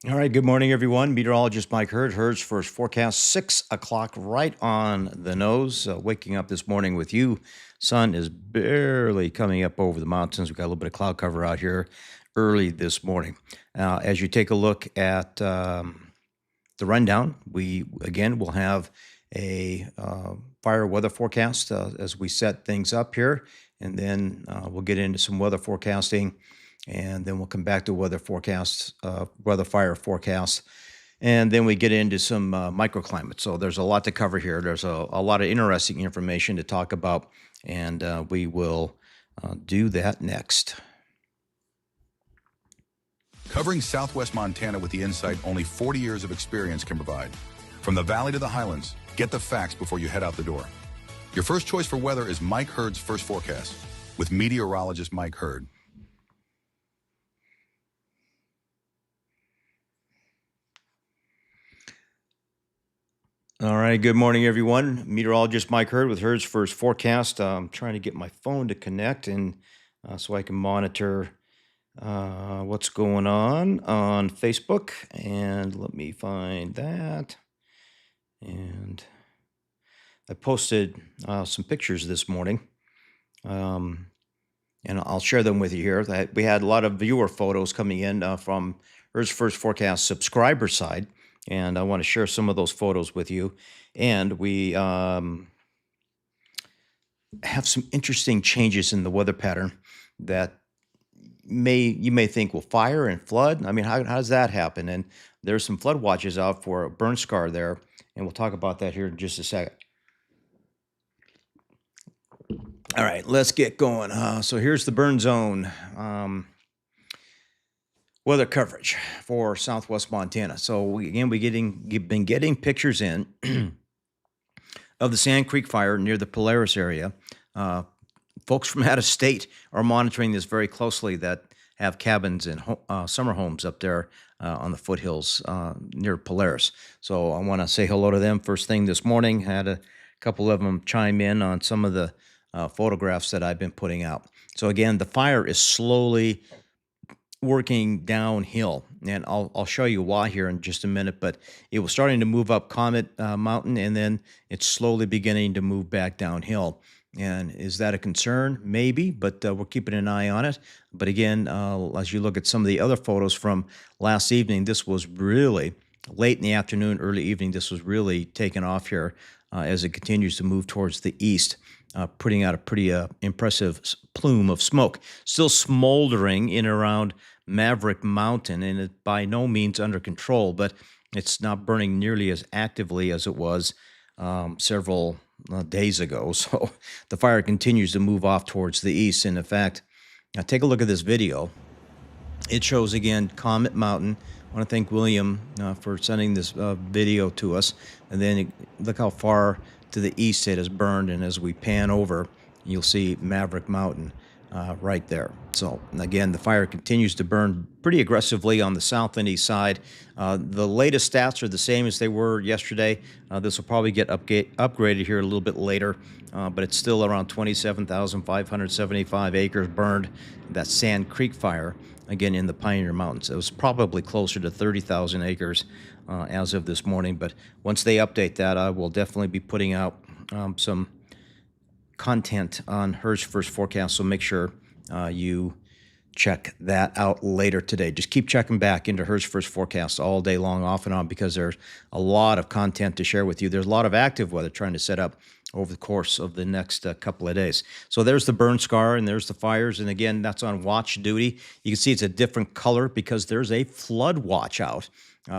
All right, good morning, everyone. Meteorologist Mike Hurd's first forecast, 6 o'clock, right on the nose. Waking up this morning with you. Sun is barely coming up over the mountains. We've got a little bit of cloud cover out here early this morning. As you take a look at the rundown, we again will have a fire weather forecast as we set things up here, and then we'll get into some weather forecasting, and then we'll come back to weather forecasts, weather fire forecasts, and then we get into some microclimates. So there's a lot to cover here. There's a lot of interesting information to talk about, and we will do that next. Covering Southwest Montana with the insight only 40 years of experience can provide. From the valley to the highlands, get the facts before you head out the door. Your first choice for weather is Mike Hurd's First Forecast with meteorologist Mike Hurd. All right, good morning, everyone. Meteorologist Mike Hurd with Hurd's First Forecast. I'm trying to get my phone to connect and so I can monitor what's going on Facebook. And let me find that. And I posted some pictures this morning. And I'll share them with you here. We had a lot of viewer photos coming in from Hurd's First Forecast subscriber side, and I want to share some of those photos with you. And we have some interesting changes in the weather pattern that you may think, well, fire and flood. I mean, how does that happen? And there's some flood watches out for a burn scar there, and we'll talk about that here in just a second. All right, let's get going. So here's the burn zone weather coverage for Southwest Montana. So we've been getting pictures in of the Sand Creek fire near the Polaris area. Folks from out of state are monitoring this very closely that have cabins and summer homes up there on the foothills near Polaris. So I want to say hello to them first thing this morning. Had a couple of them chime in on some of the photographs that I've been putting out. So again, the fire is slowly working downhill, and I'll show you why here in just a minute. But it was starting to move up Comet Mountain, and then it's slowly beginning to move back downhill. And is that a concern? Maybe, but we're keeping an eye on it. But again, as you look at some of the other photos from last evening, this was really late in the afternoon, early evening. This was really taking off here as it continues to move towards the east, putting out a pretty impressive plume of smoke. Still smoldering in around Maverick Mountain, and it's by no means under control, but it's not burning nearly as actively as it was several days ago. So the fire continues to move off towards the east. And in fact, take a look at this video. It shows, again, Comet Mountain. I want to thank William for sending this video to us. And then look how far to the east it has burned. And as we pan over, you'll see Maverick Mountain right there. So again, the fire continues to burn pretty aggressively on the south and east side. The latest stats are the same as they were yesterday. This will probably get upgraded here a little bit later, but it's still around 27,575 acres burned. That Sand Creek fire, again, in the Pioneer Mountains. It was probably closer to 30,000 acres as of this morning, but once they update that, I will definitely be putting out some content on Hurd's First Forecast, so make sure you check that out later today. Just keep checking back into Hurd's First Forecast all day long, off and on, because there's a lot of content to share with you. There's a lot of active weather trying to set up over the course of the next couple of days. So there's the burn scar, and there's the fires, and again, that's on watch duty. You can see it's a different color because there's a flood watch out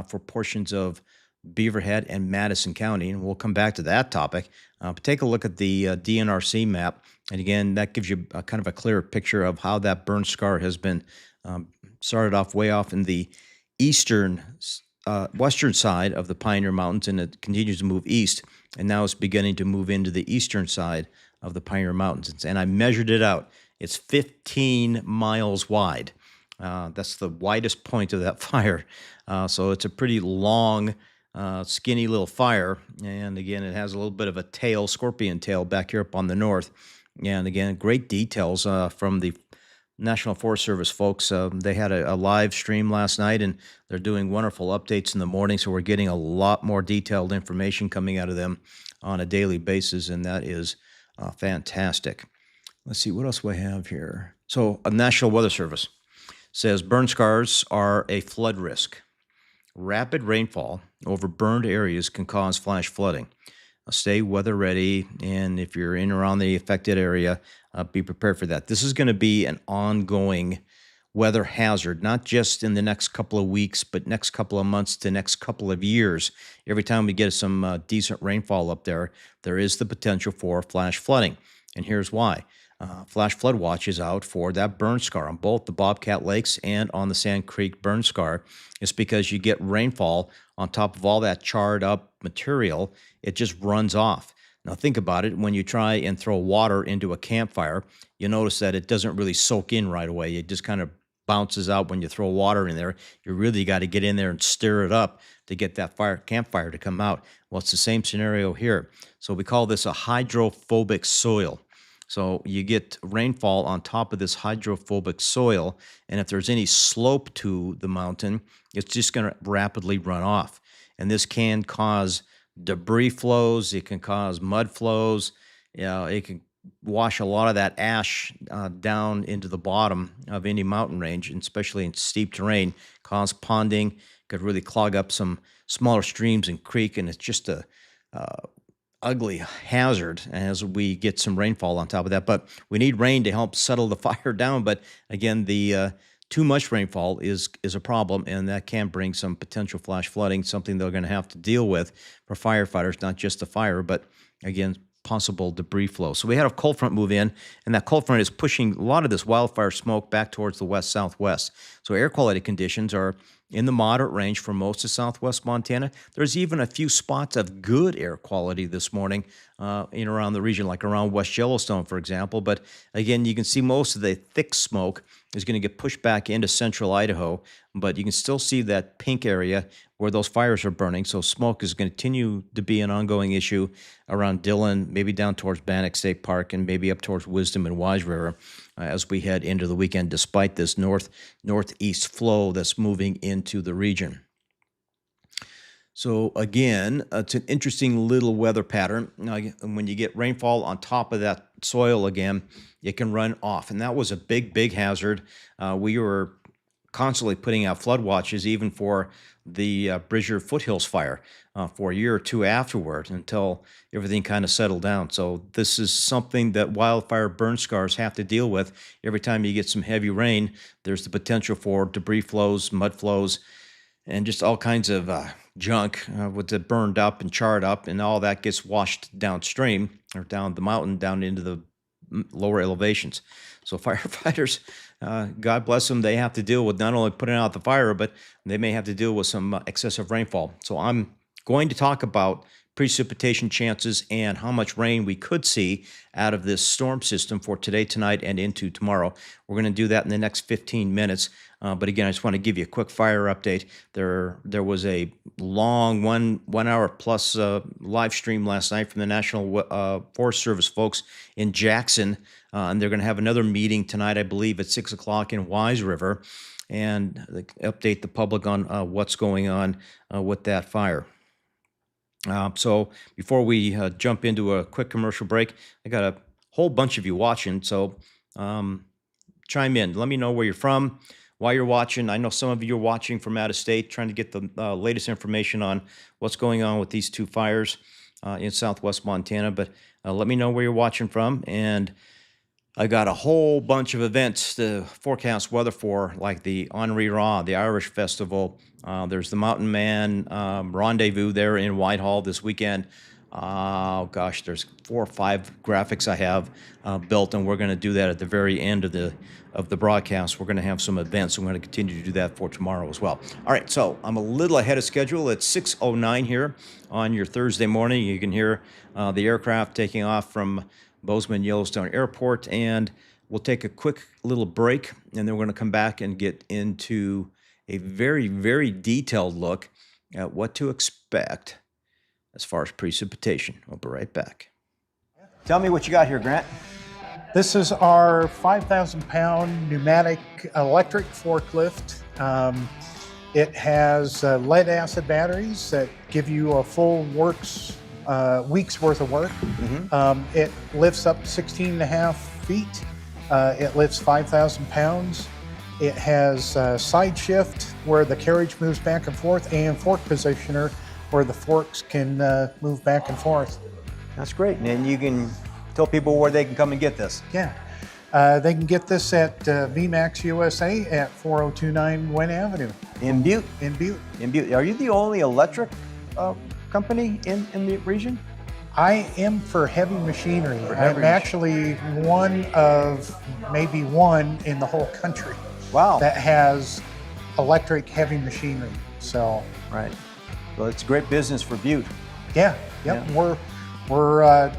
for portions of Beaverhead and Madison County, and we'll come back to that topic. But take a look at the DNRC map, and again, that gives you kind of a clearer picture of how that burn scar has been started off way off in the western side of the Pioneer Mountains, and it continues to move east, and now it's beginning to move into the eastern side of the Pioneer Mountains. And I measured it out. It's 15 miles wide. That's the widest point of that fire. So it's a pretty long, skinny little fire. And again, it has a little bit of a tail, scorpion tail back here up on the north. And again, great details from the National Forest Service folks. They had a live stream last night, and they're doing wonderful updates in the morning. So we're getting a lot more detailed information coming out of them on a daily basis, and that is fantastic. Let's see, what else do I have here? So, a National Weather Service says burn scars are a flood risk. Rapid rainfall over burned areas can cause flash flooding. Stay weather ready, and if you're in or around the affected area, be prepared for that. This is going to be an ongoing weather hazard, not just in the next couple of weeks, but next couple of months to next couple of years. Every time we get some decent rainfall up there, there is the potential for flash flooding. And here's why. Flash flood watch is out for that burn scar on both the Bobcat Lakes and on the Sand Creek burn scar. It's because you get rainfall on top of all that charred up material, it just runs off. Now, think about it. When you try and throw water into a campfire, you notice that it doesn't really soak in right away. It just kind of bounces out when you throw water in there. You really got to get in there and stir it up to get that campfire to come out. Well, it's the same scenario here. So we call this a hydrophobic soil. So you get rainfall on top of this hydrophobic soil, and if there's any slope to the mountain, it's just going to rapidly run off. And this can cause debris flows. It can cause mud flows. It can wash a lot of that ash down into the bottom of any mountain range, and especially in steep terrain, cause ponding, could really clog up some smaller streams and creek, and it's just a ugly hazard as we get some rainfall on top of that. But we need rain to help settle the fire down. But again, the too much rainfall is a problem, and that can bring some potential flash flooding, something they're going to have to deal with for firefighters, not just the fire, but again, possible debris flow. So we had a cold front move in, and that cold front is pushing a lot of this wildfire smoke back towards the west-southwest. So air quality conditions are in the moderate range for most of southwest Montana. There's even a few spots of good air quality this morning in around the region, like around West Yellowstone, for example. But again, you can see most of the thick smoke is going to get pushed back into central Idaho, but you can still see that pink area where those fires are burning. So smoke is going to continue to be an ongoing issue around Dillon, maybe down towards Bannock State Park, and maybe up towards Wisdom and Wise River as we head into the weekend, despite this northeast flow that's moving into the region. So again, it's an interesting little weather pattern. Now, when you get rainfall on top of that soil again, it can run off. And that was a big hazard. We were constantly putting out flood watches, even for the Bridger Foothills fire for a year or two afterward until everything kind of settled down. So this is something that wildfire burn scars have to deal with. Every time you get some heavy rain, there's the potential for debris flows, mud flows, and just all kinds of junk with it burned up and charred up, and all that gets washed downstream or down the mountain, down into the lower elevations. So firefighters, God bless them, they have to deal with not only putting out the fire, but they may have to deal with some excessive rainfall. So I'm going to talk about precipitation chances and how much rain we could see out of this storm system for today, tonight, and into tomorrow. We're going to do that in the next 15 minutes. But again, I just want to give you a quick fire update. There was a long one hour plus live stream last night from the National Forest Service folks in Jackson, and they're going to have another meeting tonight, I believe, at 6 o'clock in Wise River, and update the public on what's going on with that fire. So before we jump into a quick commercial break, I got a whole bunch of you watching, so chime in. Let me know where you're from, why you're watching. I know some of you are watching from out of state, trying to get the latest information on what's going on with these two fires in southwest Montana, but let me know where you're watching from. And I got a whole bunch of events to forecast weather for, like the Henri Ra, the Irish Festival. There's the Mountain Man Rendezvous there in Whitehall this weekend. Oh gosh, there's 4 or 5 graphics I have built, and we're going to do that at the very end of the broadcast. We're going to have some events, and we're going to continue to do that for tomorrow as well. All right, so I'm a little ahead of schedule. It's 6:09 here on your Thursday morning. You can hear the aircraft taking off from Bozeman Yellowstone Airport, and we'll take a quick little break, and then we're going to come back and get into a very detailed look at what to expect as far as precipitation. We'll be right back. Tell me what you got here, Grant. This is our 5,000-pound pneumatic electric forklift. It has lead acid batteries that give you a full week's worth of work. It lifts up 16 and a half feet. It lifts 5,000 pounds. It has side shift where the carriage moves back and forth, and fork positioner where the forks can move back and forth. That's great. And you can tell people where they can come and get this. Yeah. They can get this at VMAX USA at 4029 Wynn Avenue. In Butte? In Butte. In Butte. Are you the only electric company in the region? I am for heavy machinery. heavy I'm actually one of maybe one in the whole country. Wow. That has electric heavy machinery. So. Right. Well, it's great business for Butte. Yeah. Yep. Yeah. We're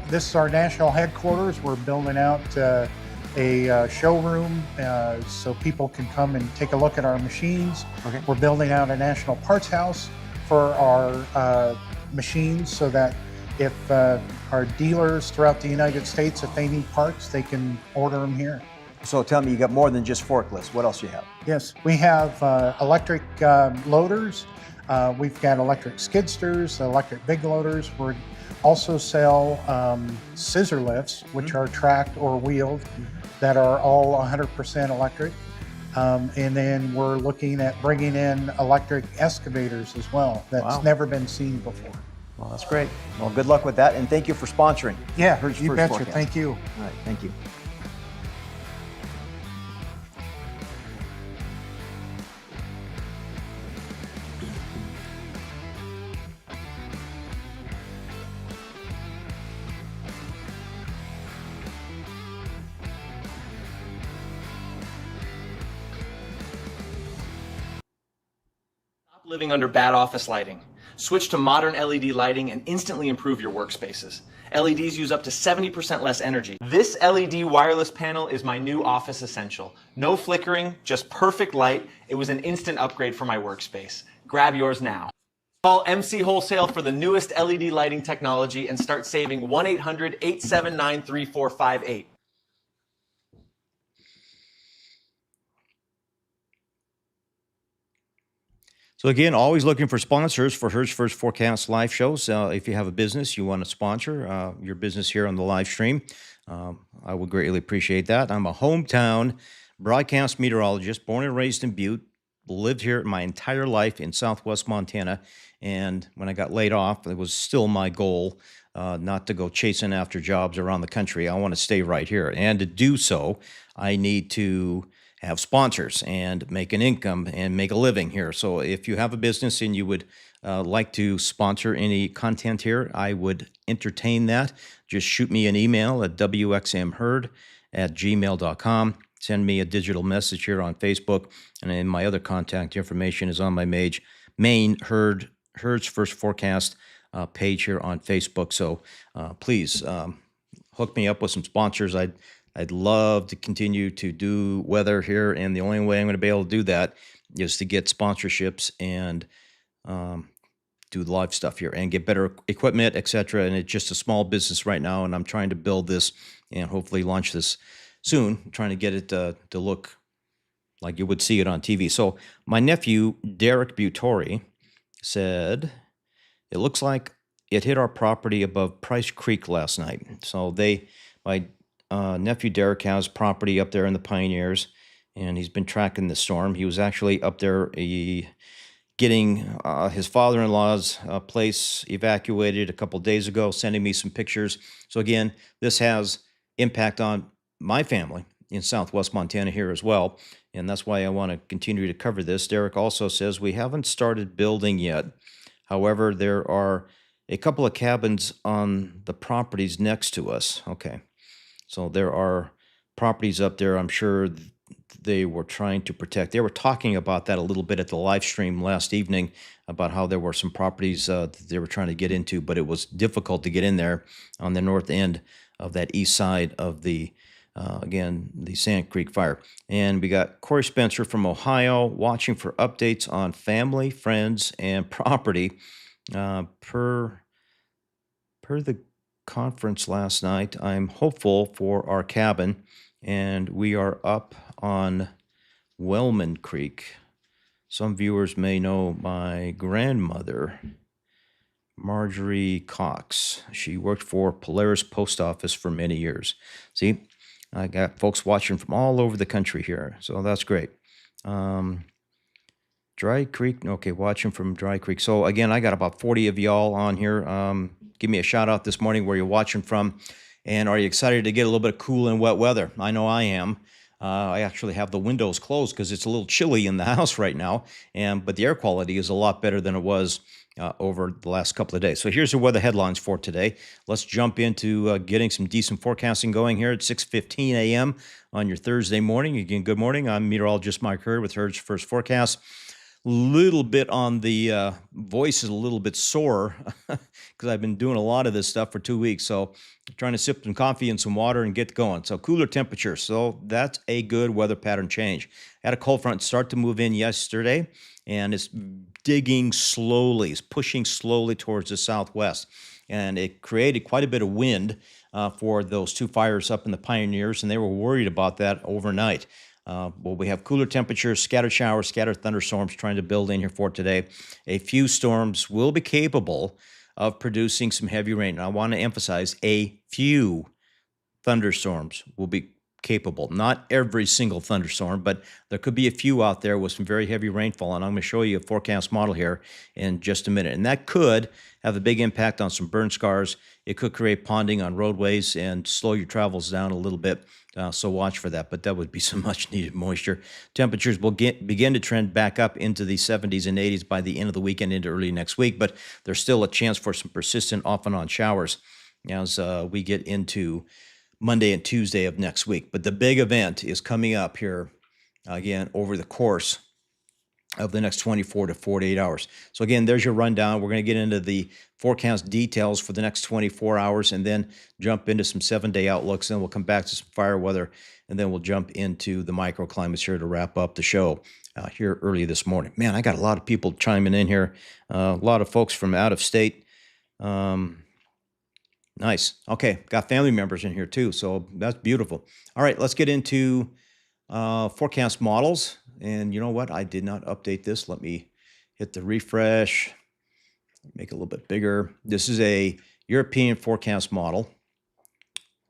this is our national headquarters. We're building out a showroom so people can come and take a look at our machines. Okay. We're building out a national parts house for our machines so that if our dealers throughout the United States, if they need parts, they can order them here. So tell me, you got more than just forklifts. What else do you have? Yes, we have electric loaders. We've got electric skidsters, electric big loaders. We also sell scissor lifts, which are tracked or wheeled, that are all 100% electric. And then we're looking at bringing in electric excavators as well. That's never been seen before. Well, that's great. Well, good luck with that, and thank you for sponsoring. Yeah, Hertz you First betcha. Forecast. Thank you. All right, thank you. Stop living under bad office lighting. Switch to modern LED lighting and instantly improve your workspaces. LEDs use up to 70% less energy. This LED wireless panel is my new office essential. No flickering, just perfect light. It was an instant upgrade for my workspace. Grab yours now. Call MC Wholesale for the newest LED lighting technology and start saving 1-800-879-3458. So again, always looking for sponsors for Hertz First Forecast live shows. If you have a business you want to sponsor your business here on the live stream, I would greatly appreciate that. I'm a hometown broadcast meteorologist, born and raised in Butte, lived here my entire life in Southwest Montana. And when I got laid off, it was still my goal not to go chasing after jobs around the country. I want to stay right here. And to do so, I need to have sponsors and make an income and make a living here. So if you have a business and you would like to sponsor any content here, I would entertain that. Just shoot me an email at wxmherd@gmail.com. Send me a digital message here on Facebook. And then my other contact information is on my main Hertz First Forecast page here on Facebook. So please hook me up with some sponsors. I'd love to continue to do weather here, and the only way I'm going to be able to do that is to get sponsorships and do live stuff here and get better equipment, etc. And it's just a small business right now, and I'm trying to build this and hopefully launch this soon. I'm trying to get it to look like you would see it on TV. So my nephew, Derek Butori, said, it looks like it hit our property above Price Creek last night. So my nephew Derek has property up there in the Pioneers, and he's been tracking the storm. He was actually up there getting his father-in-law's place evacuated a couple days ago, sending me some pictures. So again, this has impact on my family in Southwest Montana here as well, and that's why I want to continue to cover this. Derek also says we haven't started building yet. However, there are a couple of cabins on the properties next to us. Okay. So there are properties up there I'm sure they were trying to protect. They were talking about that a little bit at the live stream last evening about how there were some properties that they were trying to get into, but it was difficult to get in there on the north end of that east side of the, again, the Sand Creek fire. And we got Corey Spencer from Ohio watching for updates on family, friends, and property per the conference last night. I'm hopeful for our cabin, and we are up on Wellman Creek. Some viewers may know my grandmother, Marjorie Cox. She worked for Polaris Post Office for many years. See, I got folks watching from all over the country here, so that's great. Dry Creek, okay, watching from Dry Creek. So again, I got about 40 of y'all on here. Give me a shout out this morning where you're watching from, and are you excited to get a little bit of cool and wet weather? I know I am. I actually have the windows closed because it's a little chilly in the house right now, but the air quality is a lot better than it was over the last couple of days. So here's the weather headlines for today. Let's jump into getting some decent forecasting going here at 6:15 a.m. on your Thursday morning. Again, good morning. I'm meteorologist Mike Hurd with Hurd's First Forecast. Little bit on the voice is a little bit sore because I've been doing a lot of this stuff for 2 weeks. So trying to sip some coffee and some water and get going. So cooler temperatures. So that's a good weather pattern change. Had a cold front start to move in yesterday, and it's digging slowly. It's pushing slowly towards the southwest. And it created quite a bit of wind for those two fires up in the Pioneers, and they were worried about that overnight. Well, we have cooler temperatures, scattered showers, scattered thunderstorms trying to build in here for today. A few storms will be capable of producing some heavy rain. And I want to emphasize a few thunderstorms will be capable. Not every single thunderstorm, but there could be a few out there with some very heavy rainfall. And I'm going to show you a forecast model here in just a minute. And that could have a big impact on some burn scars. It could create ponding on roadways and slow your travels down a little bit. So watch for that, but that would be some much needed moisture. Temperatures will begin to trend back up into the 70s and 80s by the end of the weekend into early next week, but there's still a chance for some persistent off and on showers as we get into Monday and Tuesday of next week. But the big event is coming up here again over the course of the next 24 to 48 hours. So again, there's your rundown. We're going to get into the forecast details for the next 24 hours and then jump into some 7-day outlooks. Then we'll come back to some fire weather, and then we'll jump into the microclimates here to wrap up the show here early this morning. Man, I got a lot of people chiming in here. A lot of folks from out of state. Nice. Okay, got family members in here too, so that's beautiful. All right, let's get into forecast models. And you know what? I did not update this. Let me hit the refresh, make it a little bit bigger. This is a European forecast model.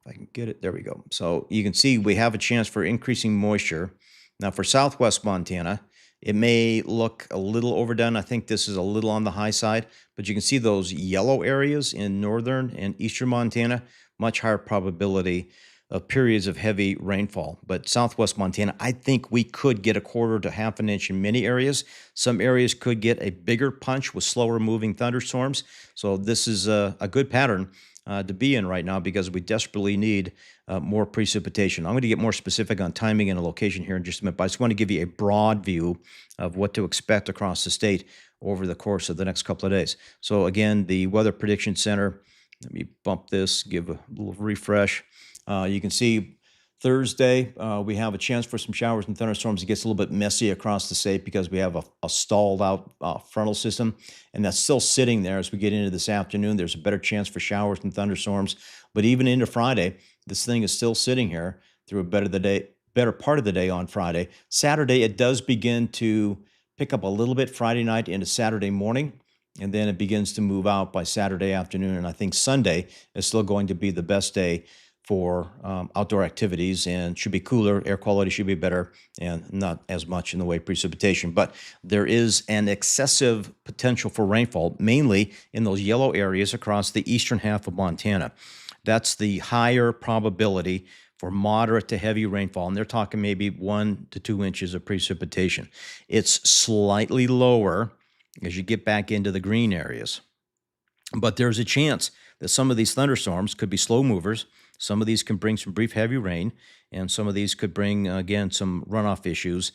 If I can get it, there we go. So you can see we have a chance for increasing moisture. Now for southwest Montana, it may look a little overdone. I think this is a little on the high side, but you can see those yellow areas in northern and eastern Montana, much higher probability of periods of heavy rainfall. But southwest Montana, I think we could get a quarter to half an inch in many areas. Some areas could get a bigger punch with slower moving thunderstorms. So this is a good pattern to be in right now because we desperately need more precipitation. I'm going to get more specific on timing and location here in just a minute, but I just want to give you a broad view of what to expect across the state over the course of the next couple of days. So again, the Weather Prediction Center, let me bump this, give a little refresh. You can see Thursday, we have a chance for some showers and thunderstorms. It gets a little bit messy across the state because we have a stalled out frontal system, and that's still sitting there as we get into this afternoon. There's a better chance for showers and thunderstorms, but even into Friday, this thing is still sitting here through a better part of the day on Friday. Saturday, it does begin to pick up a little bit Friday night into Saturday morning, and then it begins to move out by Saturday afternoon. And I think Sunday is still going to be the best day for outdoor activities and should be cooler, air quality should be better, and not as much in the way of precipitation. But there is an excessive potential for rainfall, mainly in those yellow areas across the eastern half of Montana. That's the higher probability for moderate to heavy rainfall, and they're talking maybe 1 to 2 inches of precipitation. It's slightly lower as you get back into the green areas. But there's a chance that some of these thunderstorms could be slow movers. Some of these can bring some brief heavy rain, and some of these could bring, again, some runoff issues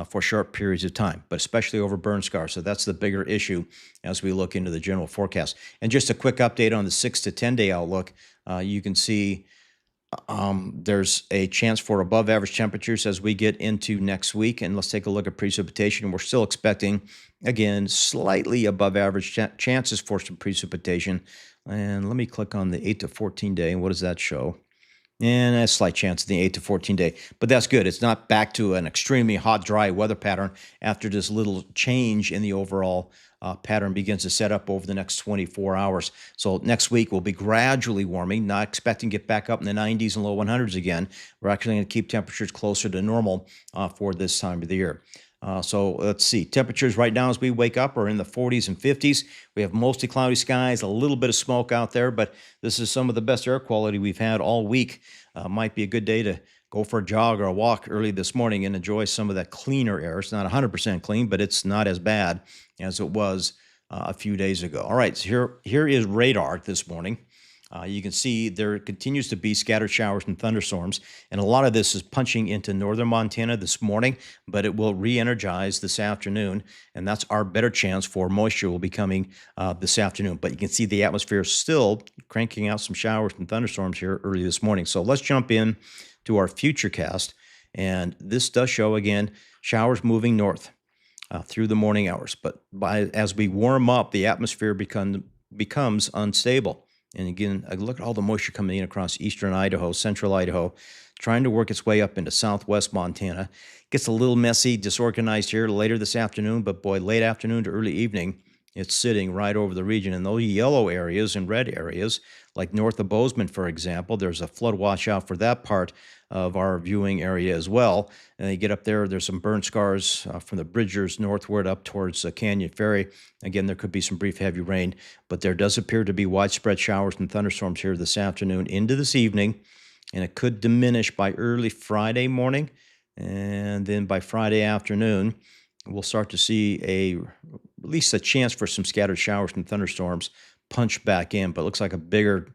for short periods of time, but especially over burn scars. So that's the bigger issue as we look into the general forecast. And just a quick update on the 6 to 10-day outlook. You can see there's a chance for above average temperatures as we get into next week. And let's take a look at precipitation. We're still expecting, again, slightly above average chances for some precipitation And let me click on the 8 to 14 day. And what does that show? And a slight chance of the 8 to 14 day. But that's good. It's not back to an extremely hot, dry weather pattern after this little change in the overall pattern begins to set up over the next 24 hours. So next week will be gradually warming, not expecting to get back up in the 90s and low 100s again. We're actually going to keep temperatures closer to normal for this time of the year. So let's see. Temperatures right now as we wake up are in the 40s and 50s. We have mostly cloudy skies, a little bit of smoke out there, but this is some of the best air quality we've had all week. Might be a good day to go for a jog or a walk early this morning and enjoy some of that cleaner air. It's not 100% clean, but it's not as bad as it was a few days ago. All right, so here is radar this morning. You can see there continues to be scattered showers and thunderstorms, and a lot of this is punching into northern Montana this morning, but it will re-energize this afternoon, and that's our better chance for moisture will be coming this afternoon. But you can see the atmosphere still cranking out some showers and thunderstorms here early this morning. So let's jump in to our futurecast, and this does show, again, showers moving north through the morning hours. But as we warm up, the atmosphere becomes unstable. And again, I look at all the moisture coming in across eastern Idaho, central Idaho, trying to work its way up into southwest Montana. Gets a little messy, disorganized here later this afternoon, but boy, late afternoon to early evening, it's sitting right over the region. And those yellow areas and red areas, like north of Bozeman, for example, there's a flood washout for that part of our viewing area as well. And you get up there, there's some burn scars from the Bridgers northward up towards Canyon Ferry. Again, there could be some brief heavy rain, but there does appear to be widespread showers and thunderstorms here this afternoon into this evening, and it could diminish by early Friday morning. And then by Friday afternoon, we'll start to see at least a chance for some scattered showers and thunderstorms punch back in, but it looks like a bigger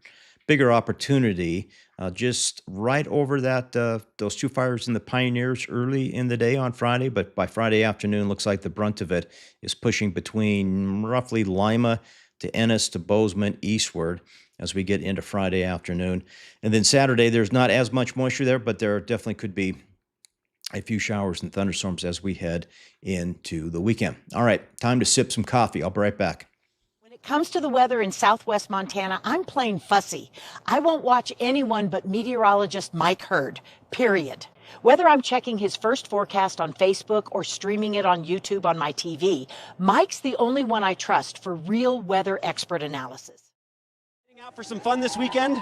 opportunity just right over that those two fires in the Pioneers early in the day on Friday. But by Friday afternoon, looks like the brunt of it is pushing between roughly Lima to Ennis to Bozeman eastward as we get into Friday afternoon. And then Saturday, there's not as much moisture there, but there definitely could be a few showers and thunderstorms as we head into the weekend. All right, time to sip some coffee. I'll be right back. When it comes to the weather in southwest Montana, I'm plain fussy. I won't watch anyone but meteorologist Mike Hurd, period. Whether I'm checking his first forecast on Facebook or streaming it on YouTube on my TV, Mike's the only one I trust for real weather expert analysis. Out for some fun this weekend?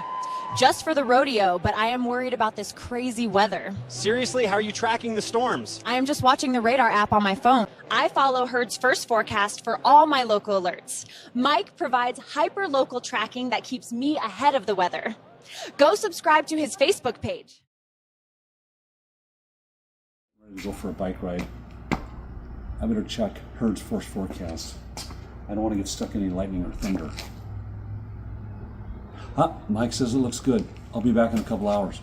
Just for the rodeo, but I am worried about this crazy weather. Seriously, how are you tracking the storms? I am just watching the radar app on my phone. I follow Herd's first forecast for all my local alerts. Mike provides hyper-local tracking that keeps me ahead of the weather. Go subscribe to his Facebook page. Ready to go for a bike ride. I better check Herd's first forecast. I don't want to get stuck in any lightning or thunder. Mike says it looks good. I'll be back in a couple hours.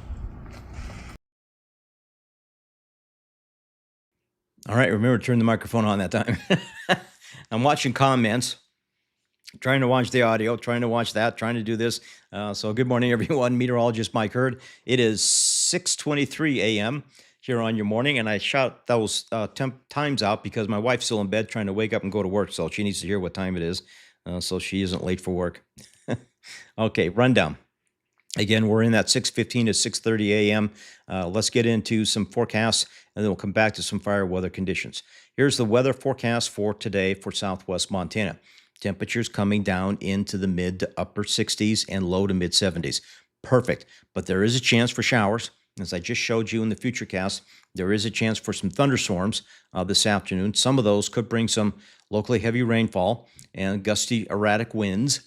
All right, remember to turn the microphone on that time. I'm watching comments, trying to watch the audio, trying to watch that, trying to do this. So good morning, everyone. Meteorologist Mike Hurd. It is 6:23 a.m. here on your morning, and I shout those times out because my wife's still in bed trying to wake up and go to work, so she needs to hear what time it is so she isn't late for work. Okay, rundown. Again, we're in that 6:15 to 6:30 a.m. Let's get into some forecasts, and then we'll come back to some fire weather conditions. Here's the weather forecast for today for southwest Montana. Temperatures coming down into the mid to upper 60s and low to mid 70s. Perfect, but there is a chance for showers. As I just showed you in the futurecast, there is a chance for some thunderstorms this afternoon. Some of those could bring some locally heavy rainfall and gusty, erratic winds.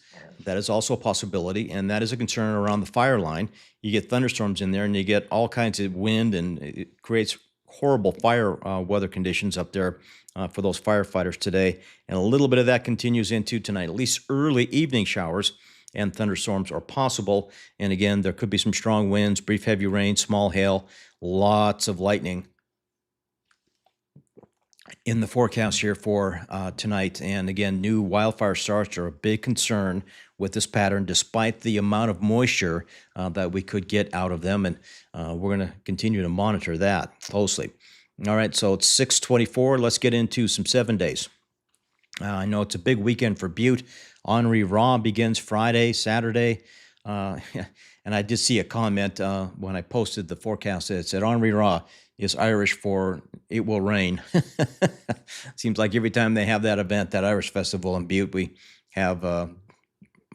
That is also a possibility, and that is a concern around the fire line. You get thunderstorms in there, and you get all kinds of wind, and it creates horrible fire weather conditions up there for those firefighters today. And a little bit of that continues into tonight. At least early evening showers and thunderstorms are possible. And again, there could be some strong winds, brief heavy rain, small hail, lots of lightning in the forecast here for tonight. And again, new wildfire starts are a big concern with this pattern, despite the amount of moisture that we could get out of them. And we're going to continue to monitor that closely. All right, so it's 6:24. Let's get into some 7 days. I know it's a big weekend for Butte. Henri Raw begins Friday, Saturday. And I did see a comment when I posted the forecast that said Henri Raw is Irish for it will rain. Seems like every time they have that event, that Irish festival in Butte, we have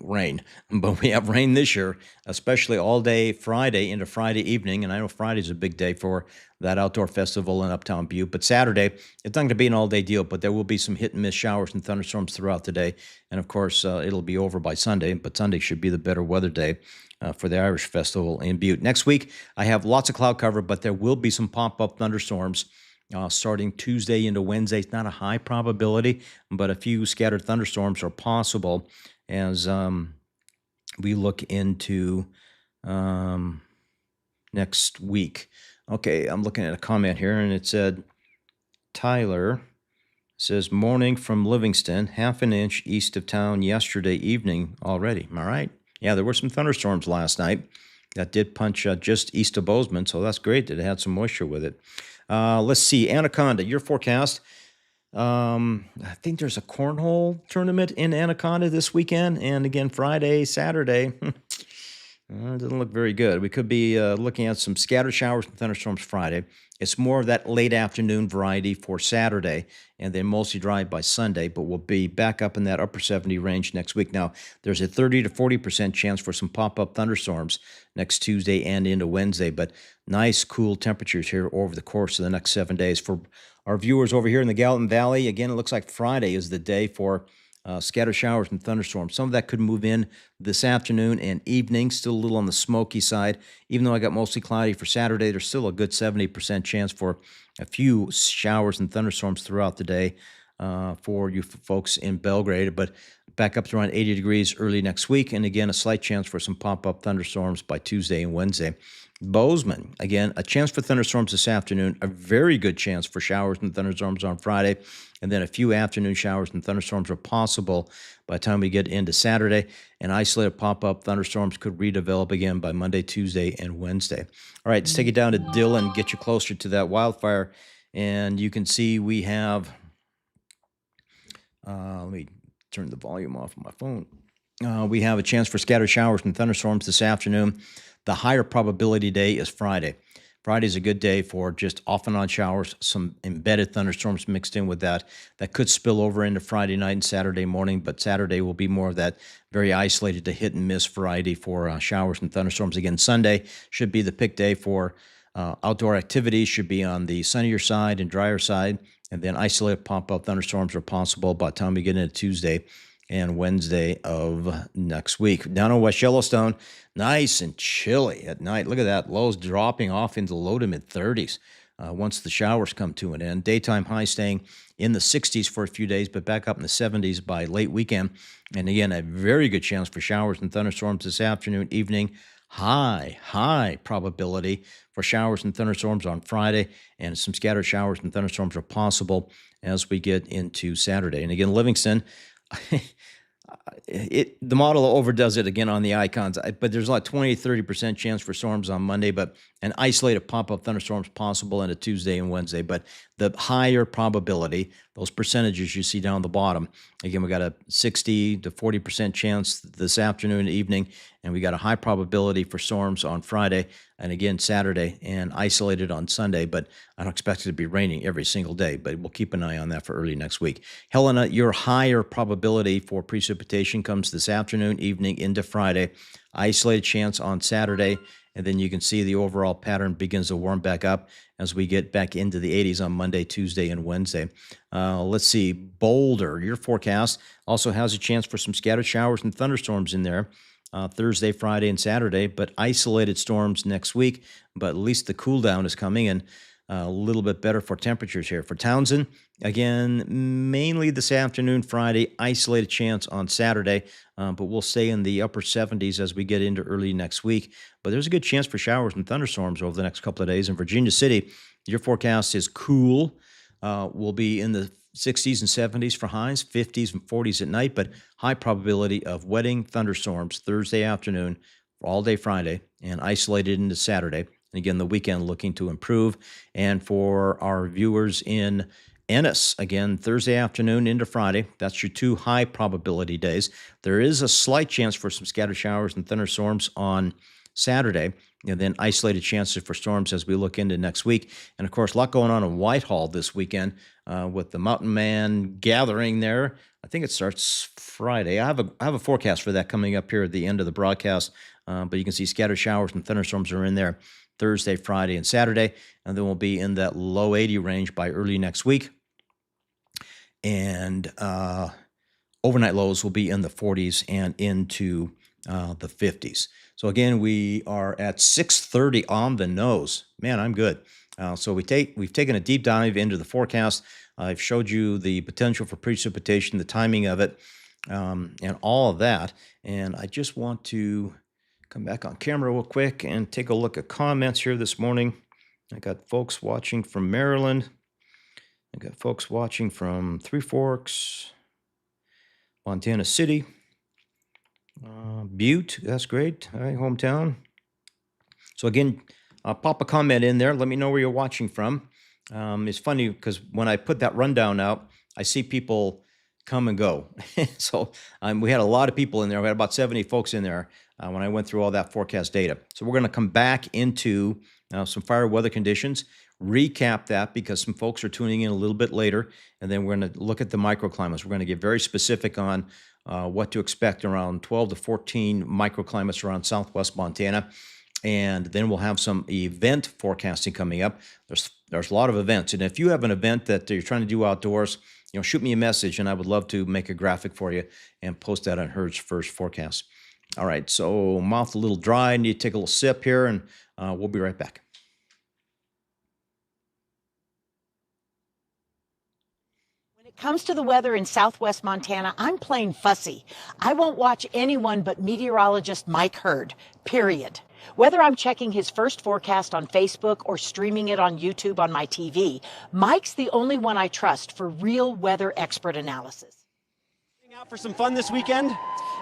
rain. But we have rain this year, especially all day Friday into Friday evening. And I know Friday's a big day for that outdoor festival in Uptown Butte. But Saturday, it's not going to be an all-day deal, but there will be some hit and miss showers and thunderstorms throughout the day. And of course, it'll be over by Sunday, but Sunday should be the better weather day for the Irish Festival in Butte. Next week, I have lots of cloud cover, but there will be some pop-up thunderstorms starting Tuesday into Wednesday. It's not a high probability, but a few scattered thunderstorms are possible as we look into next week. Okay, I'm looking at a comment here, and it said, Tyler says, morning from Livingston, half an inch east of town yesterday evening already. All right. Yeah, there were some thunderstorms last night that did punch just east of Bozeman, so that's great that it had some moisture with it. Let's see, Anaconda, your forecast. I think there's a cornhole tournament in Anaconda this weekend, and again Friday, Saturday. It doesn't look very good. We could be looking at some scattered showers and thunderstorms Friday. It's more of that late afternoon variety for Saturday, and then mostly dry by Sunday, but we'll be back up in that upper 70 range next week. Now, there's a 30 to 40% chance for some pop-up thunderstorms next Tuesday and into Wednesday, but nice, cool temperatures here over the course of the next 7 days. For our viewers over here in the Gallatin Valley, again, it looks like Friday is the day for scattered showers and thunderstorms. Some of that could move in this afternoon and evening, still a little on the smoky side. Even though I got mostly cloudy for Saturday, there's still a good 70% chance for a few showers and thunderstorms throughout the day for you folks in Belgrade. But back up to around 80 degrees early next week. And again, a slight chance for some pop-up thunderstorms by Tuesday and Wednesday. Bozeman, again, a chance for thunderstorms this afternoon, a very good chance for showers and thunderstorms on Friday, and then a few afternoon showers and thunderstorms are possible by the time we get into Saturday, and isolated pop-up thunderstorms could redevelop again by Monday, Tuesday, and Wednesday. All right, let's take it down to Dillon, get you closer to that wildfire, and you can see we have, let me turn the volume off of my phone. We have a chance for scattered showers and thunderstorms this afternoon. The higher probability day is Friday. Friday is a good day for just off and on showers, some embedded thunderstorms mixed in with that. That could spill over into Friday night and Saturday morning, but Saturday will be more of that very isolated to hit and miss variety for showers and thunderstorms. Again, Sunday should be the pick day for outdoor activities, should be on the sunnier side and drier side, and then isolated pop-up thunderstorms are possible by the time we get into Tuesday and Wednesday of next week. Down in West Yellowstone, nice and chilly at night. Look at that, lows dropping off into low to mid-30s once the showers come to an end. Daytime high staying in the 60s for a few days, but back up in the 70s by late weekend. And again, a very good chance for showers and thunderstorms this afternoon, evening. High probability for showers and thunderstorms on Friday, and some scattered showers and thunderstorms are possible as we get into Saturday. And again, Livingston, the model overdoes it again on the icons, but there's like 20-30% chance for storms on Monday, but an isolated pop-up thunderstorms possible into Tuesday and Wednesday. But the higher probability, those percentages you see down the bottom, again, we got a 60 to 40% chance this afternoon and evening, and we got a high probability for storms on Friday and again Saturday, and isolated on Sunday, but I don't expect it to be raining every single day, but we'll keep an eye on that for early next week. Helena, your higher probability for precipitation comes this afternoon, evening into Friday, isolated chance on Saturday, and then you can see the overall pattern begins to warm back up as we get back into the 80s on Monday, Tuesday, and Wednesday. Let's see, Boulder, your forecast also has a chance for some scattered showers and thunderstorms in there. Thursday, Friday, and Saturday, but isolated storms next week. But at least the cool down is coming, and a little bit better for temperatures here. For Townsend, again, mainly this afternoon, Friday, isolated chance on Saturday, but we'll stay in the upper 70s as we get into early next week. But there's a good chance for showers and thunderstorms over the next couple of days. In Virginia City, your forecast is cool. We'll be in the 60s and 70s for highs, 50s and 40s at night, but high probability of wetting thunderstorms Thursday afternoon, all day Friday, and isolated into Saturday. And again, the weekend looking to improve. And for our viewers in Ennis, again, Thursday afternoon into Friday. That's your two high probability days. There is a slight chance for some scattered showers and thunderstorms on Saturday, and then isolated chances for storms as we look into next week. And of course, a lot going on in Whitehall this weekend with the Mountain Man gathering there. I think it starts Friday. I have a forecast for that coming up here at the end of the broadcast, but you can see scattered showers and thunderstorms are in there Thursday, Friday, and Saturday, and then we'll be in that low 80 range by early next week. And overnight lows will be in the 40s and into the 50s. So again, we are at 6:30 on the nose. Man, I'm good. So we've taken a deep dive into the forecast. I've showed you the potential for precipitation, the timing of it, and all of that. And I just want to come back on camera real quick and take a look at comments here this morning. I got folks watching from Maryland. I got folks watching from Three Forks, Montana City, Butte. That's great. All right, hometown. So again, pop a comment in there. Let me know where you're watching from. It's funny because when I put that rundown out, I see people come and go. So we had a lot of people in there. We had about 70 folks in there when I went through all that forecast data. So we're going to come back into some fire weather conditions, recap that because some folks are tuning in a little bit later, and then we're going to look at the microclimates. We're going to get very specific on what to expect around 12 to 14 microclimates around southwest Montana. And then we'll have some event forecasting coming up. There's a lot of events. And if you have an event that you're trying to do outdoors, shoot me a message, and I would love to make a graphic for you and post that on Hertz First Forecast. All right, so mouth a little dry. I need to take a little sip here, and we'll be right back. When it comes to the weather in southwest Montana, I'm plain fussy. I won't watch anyone but meteorologist Mike Hurd, period. Whether I'm checking his first forecast on Facebook or streaming it on YouTube on my TV, Mike's the only one I trust for real weather expert analysis. Out for some fun this weekend?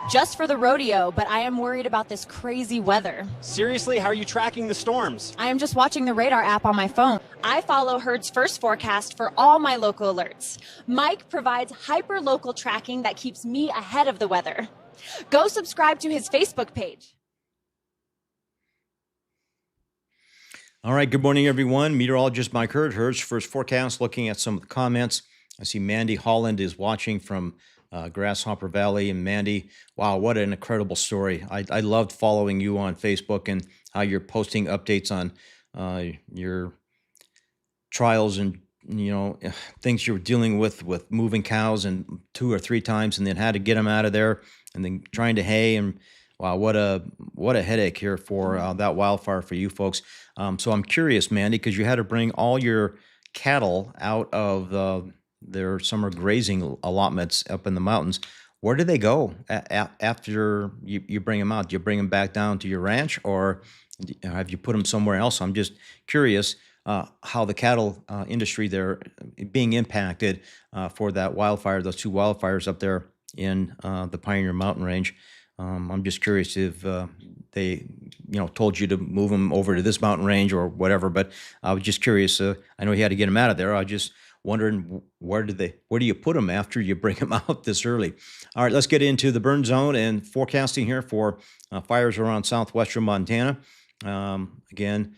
Just for the rodeo, but I am worried about this crazy weather. Seriously, how are you tracking the storms? I am just watching the radar app on my phone. I follow Herd's First Forecast for all my local alerts. Mike provides hyper-local tracking that keeps me ahead of the weather. Go subscribe to his Facebook page. All right, good morning, everyone. Meteorologist Mike Hurd, Hertz First Forecast, looking at some of the comments. I see Mandy Holland is watching from Grasshopper Valley. And Mandy, wow, what an incredible story. I loved following you on Facebook and how you're posting updates on your trials and, things you were dealing with moving cows and 2 or 3 times and then had to get them out of there and then trying to hay. And wow, what a headache here for that wildfire for you folks. So I'm curious, Mandy, because you had to bring all your cattle out of their summer grazing allotments up in the mountains. Where do they go after you bring them out? Do you bring them back down to your ranch, or have you put them somewhere else? I'm just curious how the cattle industry there being impacted for that wildfire, those 2 wildfires up there in the Pioneer Mountain Range. I'm just curious if they, told you to move them over to this mountain range or whatever. But I was just curious. I know you had to get them out of there. I was just wondering where do you put them after you bring them out this early? All right, let's get into the burn zone and forecasting here for fires around southwestern Montana. Again,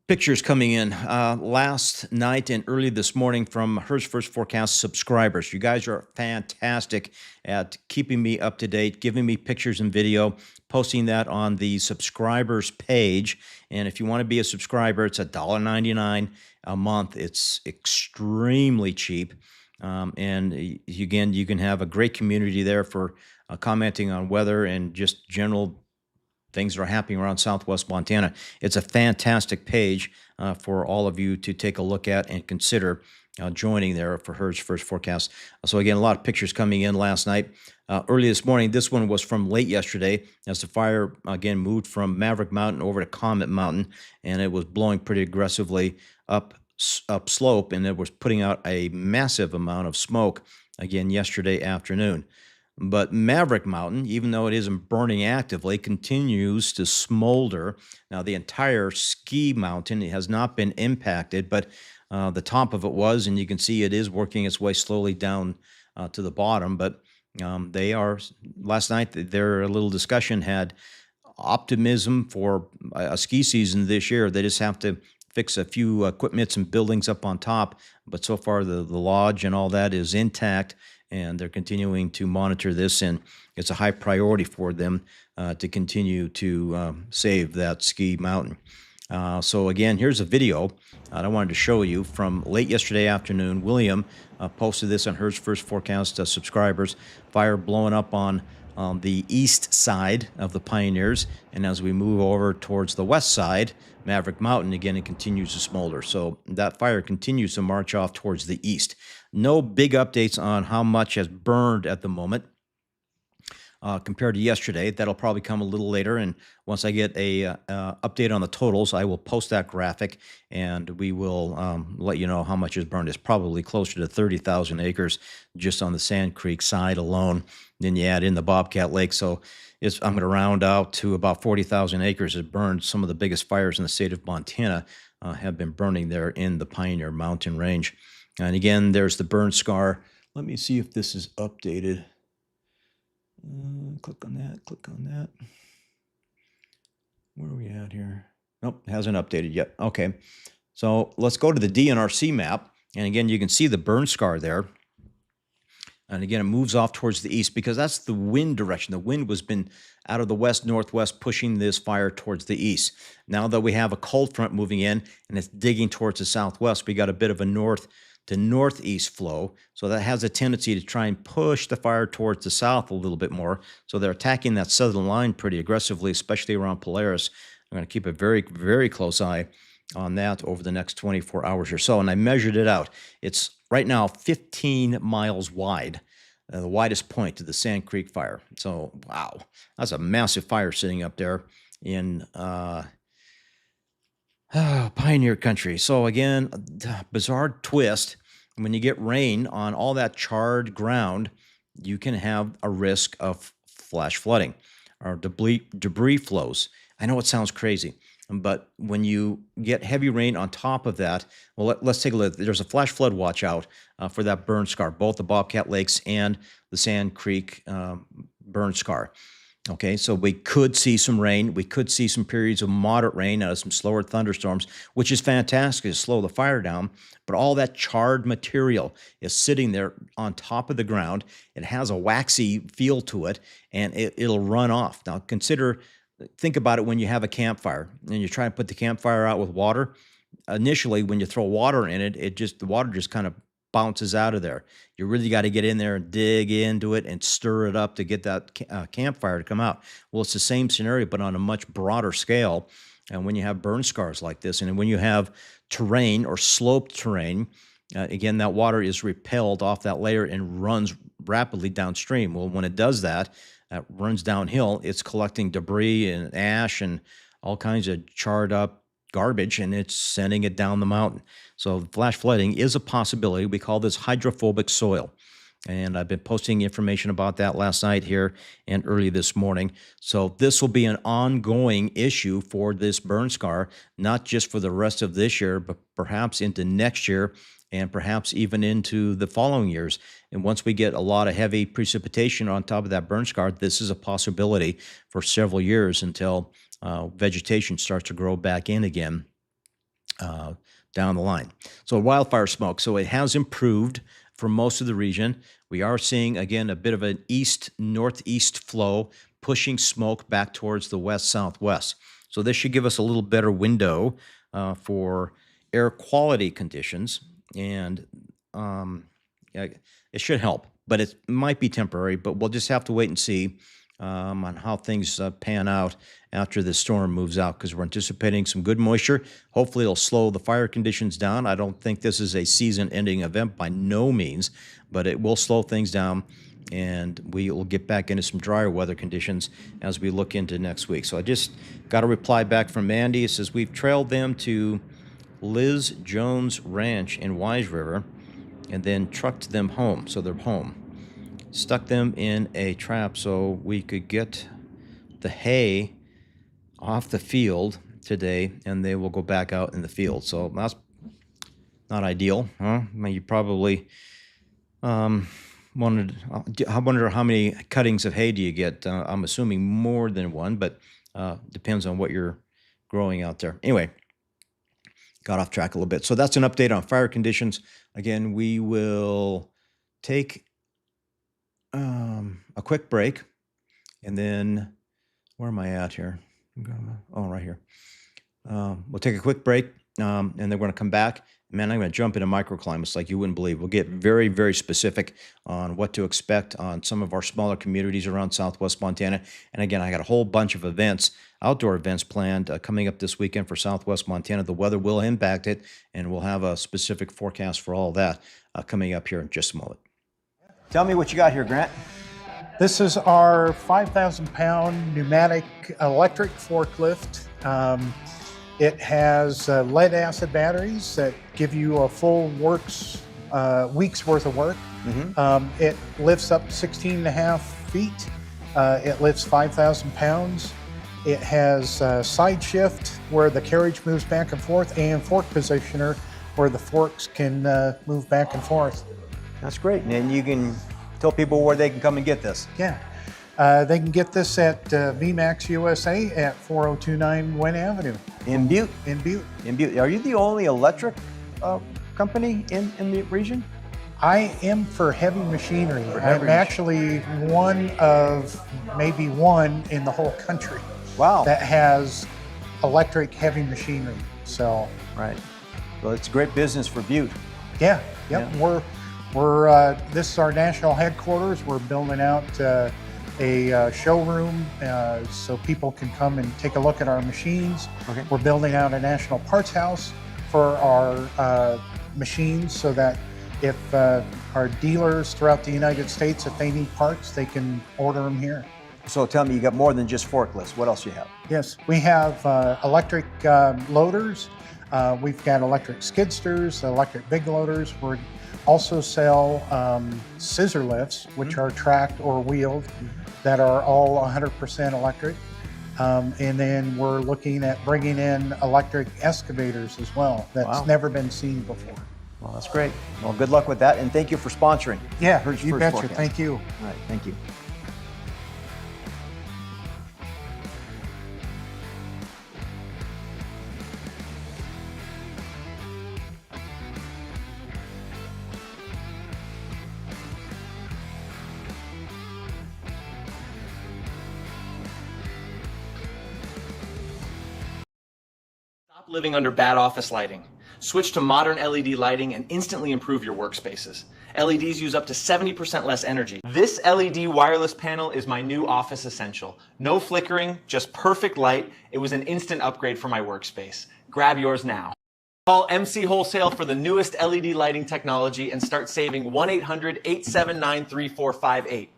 pictures coming in last night and early this morning from Hertz First Forecast subscribers. You guys are fantastic at keeping me up to date, giving me pictures and video, posting that on the subscribers page. And if you want to be a subscriber, it's $1.99 a month. It's extremely cheap. And again, you can have a great community there for commenting on weather and just general things that are happening around southwest Montana. It's a fantastic page for all of you to take a look at and consider joining there for Hertz First Forecast. So again, a lot of pictures coming in last night. Early this morning, this one was from late yesterday as the fire, again, moved from Maverick Mountain over to Comet Mountain, and it was blowing pretty aggressively up slope, and it was putting out a massive amount of smoke again yesterday afternoon. But Maverick Mountain, even though it isn't burning actively, continues to smolder. Now, the entire ski mountain has not been impacted, but the top of it was, and you can see it is working its way slowly down to the bottom. But they are, last night, their little discussion had optimism for a ski season this year. They just have to fix a few equipments and buildings up on top. But so far, the lodge and all that is intact, and they're continuing to monitor this. And it's a high priority for them to continue to save that ski mountain. So again, here's a video that I wanted to show you from late yesterday afternoon. William posted this on Hertz First Forecast subscribers. Fire blowing up on the east side of the Pioneers, and as we move over towards the west side, Maverick Mountain, again, it continues to smolder. So that fire continues to march off towards the east. No big updates on how much has burned at the moment compared to yesterday. That'll probably come a little later, and once I get a update on the totals, I will post that graphic, and we will let you know how much is burned. It's probably closer to 30,000 acres just on the Sand Creek side alone. Then you add in the Bobcat Lake, so I'm going to round out to about 40,000 acres has burned. Some of the biggest fires in the state of Montana have been burning there in the Pioneer Mountain Range. And again, there's the burn scar. Let me see if this is updated. Click on that, click on that. Where are we at here? Nope, it hasn't updated yet. Okay, so let's go to the DNRC map. And again, you can see the burn scar there. And again, it moves off towards the east because that's the wind direction. The wind was been out of the west-northwest pushing this fire towards the east. Now that we have a cold front moving in and it's digging towards the southwest, we got a bit of a north to northeast flow. So that has a tendency to try and push the fire towards the south a little bit more. So they're attacking that southern line pretty aggressively, especially around Polaris. I'm going to keep a very, very close eye on that over the next 24 hours or so. And I measured it out. It's right now 15 miles wide, the widest point to the Sand Creek fire. So, wow, that's a massive fire sitting up there in Pioneer Country. So again, bizarre twist. When you get rain on all that charred ground, you can have a risk of flash flooding or debris flows. I know it sounds crazy, but when you get heavy rain on top of that, well, let's take a look. There's a flash flood watch out for that burn scar, both the Bobcat Lakes and the Sand Creek burn scar. Okay, so we could see some rain. We could see some periods of moderate rain, some slower thunderstorms, which is fantastic to slow the fire down. But all that charred material is sitting there on top of the ground. It has a waxy feel to it, and it'll run off. Now, think about it when you have a campfire and you try to put the campfire out with water. Initially, when you throw water in it, the water just kind of bounces out of there. You really got to get in there and dig into it and stir it up to get that campfire to come out. Well, it's the same scenario, but on a much broader scale. And when you have burn scars like this, and when you have terrain or sloped terrain, again, that water is repelled off that layer and runs rapidly downstream. Well, when it does that, runs downhill, it's collecting debris and ash and all kinds of charred up garbage, and it's sending it down the mountain. So flash flooding is a possibility. We call this hydrophobic soil. And I've been posting information about that last night here and early this morning. So this will be an ongoing issue for this burn scar, not just for the rest of this year, but perhaps into next year and perhaps even into the following years. And once we get a lot of heavy precipitation on top of that burn scar, this is a possibility for several years until vegetation starts to grow back in again down the line. So wildfire smoke. So it has improved for most of the region. We are seeing, again, a bit of an east-northeast flow pushing smoke back towards the west-southwest. So this should give us a little better window for air quality conditions, and it should help. But it might be temporary, but we'll just have to wait and see on how things pan out after the storm moves out, because we're anticipating some good moisture. Hopefully it'll slow the fire conditions down. I don't think this is a season-ending event by no means, but it will slow things down, and we will get back into some drier weather conditions as we look into next week. So I just got a reply back from Mandy. It says, we've trailed them to Liz Jones Ranch in Wise River and then trucked them home. So they're home. stuck them in a trap so we could get the hay off the field today, and they will go back out in the field. So that's not ideal, huh? I mean, you probably wanted. I wonder how many cuttings of hay do you get? I'm assuming more than one, but depends on what you're growing out there. Anyway, got off track a little bit. So that's an update on fire conditions. Again, we will take a quick break, and then where am I at here? Oh, right here. We'll take a quick break, and then we're going to come back. Man, I'm going to jump into microclimates like you wouldn't believe. We'll get very, very specific on what to expect on some of our smaller communities around Southwest Montana. And again, I got a whole bunch of events, outdoor events planned coming up this weekend for Southwest Montana. The weather will impact it, and we'll have a specific forecast for all that coming up here in just a moment. Tell me what you got here, Grant. This is our 5,000-pound pneumatic electric forklift. It has lead acid batteries that give you a full week's worth of work. It lifts up 16 and a half feet. It lifts 5,000 pounds. It has side shift where the carriage moves back and forth, and fork positioner where the forks can move back and forth. That's great. And you can tell people where they can come and get this. Yeah. They can get this at VMAX USA at 4029 Wynn Avenue. In Butte? In Butte. In Butte. Are you the only electric company in the region? I am for heavy machinery. heavy I'm actually one of maybe one in the whole country. Wow. That has electric heavy machinery. So. Right. Well, it's a great business for Butte. Yeah. Yep. Yeah. We're this is our national headquarters. We're building out a showroom so people can come and take a look at our machines. Okay. We're building out a national parts house for our machines so that if our dealers throughout the United States, if they need parts, they can order them here. So tell me, you got more than just forklifts. What else you have? Yes, we have electric loaders. We've got electric skidsters, electric big loaders. We also sell scissor lifts, which are tracked or wheeled, that are all 100% electric. And then we're looking at bringing in electric excavators as well. That's never been seen before. Well, that's great. Well, good luck with that, and thank you for sponsoring. Yeah, Hertz you First betcha. Forecast. Thank you. All right, thank you. Stop living under bad office lighting. Switch to modern LED lighting and instantly improve your workspaces. LEDs use up to 70% less energy. This LED wireless panel is my new office essential. No flickering, just perfect light. It was an instant upgrade for my workspace. Grab yours now. Call MC Wholesale for the newest LED lighting technology and start saving 1-800-879-3458.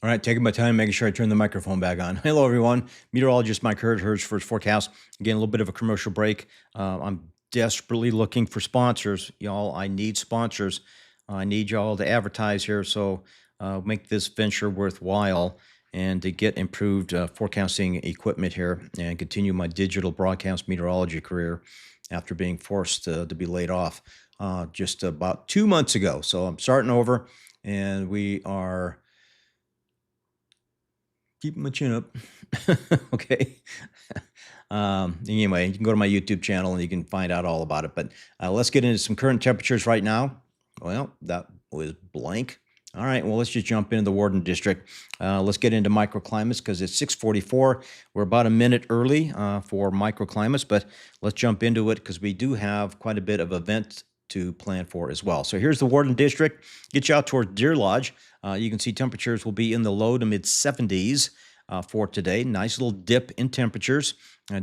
All right, taking my time, making sure I turn the microphone back on. Hello, everyone. Meteorologist Mike Hertz First Forecast. Again, a little bit of a commercial break. I'm desperately looking for sponsors. Y'all, I need sponsors. I need y'all to advertise here, so make this venture worthwhile and to get improved forecasting equipment here and continue my digital broadcast meteorology career after being forced to be laid off just about 2 months ago. So I'm starting over, and we are keeping my chin up. Okay. Anyway, you can go to my YouTube channel and you can find out all about it. But let's get into some current temperatures right now. Well, that was blank. All right, well, let's just jump into the Warden District. Let's get into microclimates because it's 6:44. We're about a minute early for microclimates, but let's jump into it because we do have quite a bit of event to plan for as well. So here's the Warden District. Get you out towards Deer Lodge. You can see temperatures will be in the low to mid 70s for today. Nice little dip in temperatures,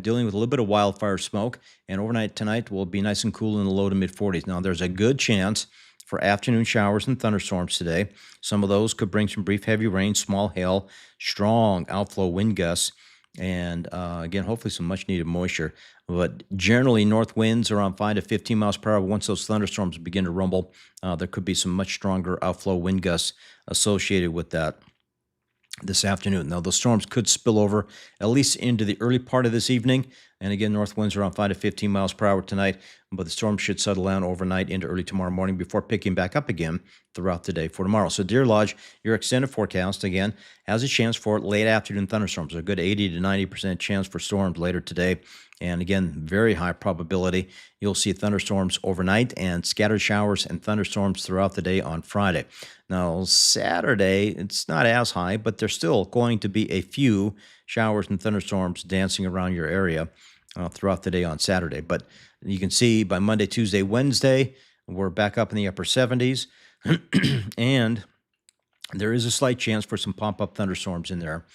dealing with a little bit of wildfire smoke. And overnight tonight will be nice and cool in the low to mid 40s. Now, there's a good chance for afternoon showers and thunderstorms today. Some of those could bring some brief heavy rain, small hail, strong outflow wind gusts. And again, hopefully some much needed moisture. But generally, north winds are on 5 to 15 miles per hour. Once those thunderstorms begin to rumble, there could be some much stronger outflow wind gusts associated with that this afternoon. Now, those storms could spill over at least into the early part of this evening. And again, north winds around 5 to 15 miles per hour tonight, but the storm should settle down overnight into early tomorrow morning before picking back up again throughout the day for tomorrow. So, Deer Lodge, your extended forecast, again, has a chance for late afternoon thunderstorms. A good 80 to 90% chance for storms later today. And again, very high probability you'll see thunderstorms overnight and scattered showers and thunderstorms throughout the day on Friday. Now, Saturday, it's not as high, but there's still going to be a few showers and thunderstorms dancing around your area throughout the day on Saturday. But you can see by Monday, Tuesday, Wednesday, we're back up in the upper 70s. And there is a slight chance for some pop-up thunderstorms in there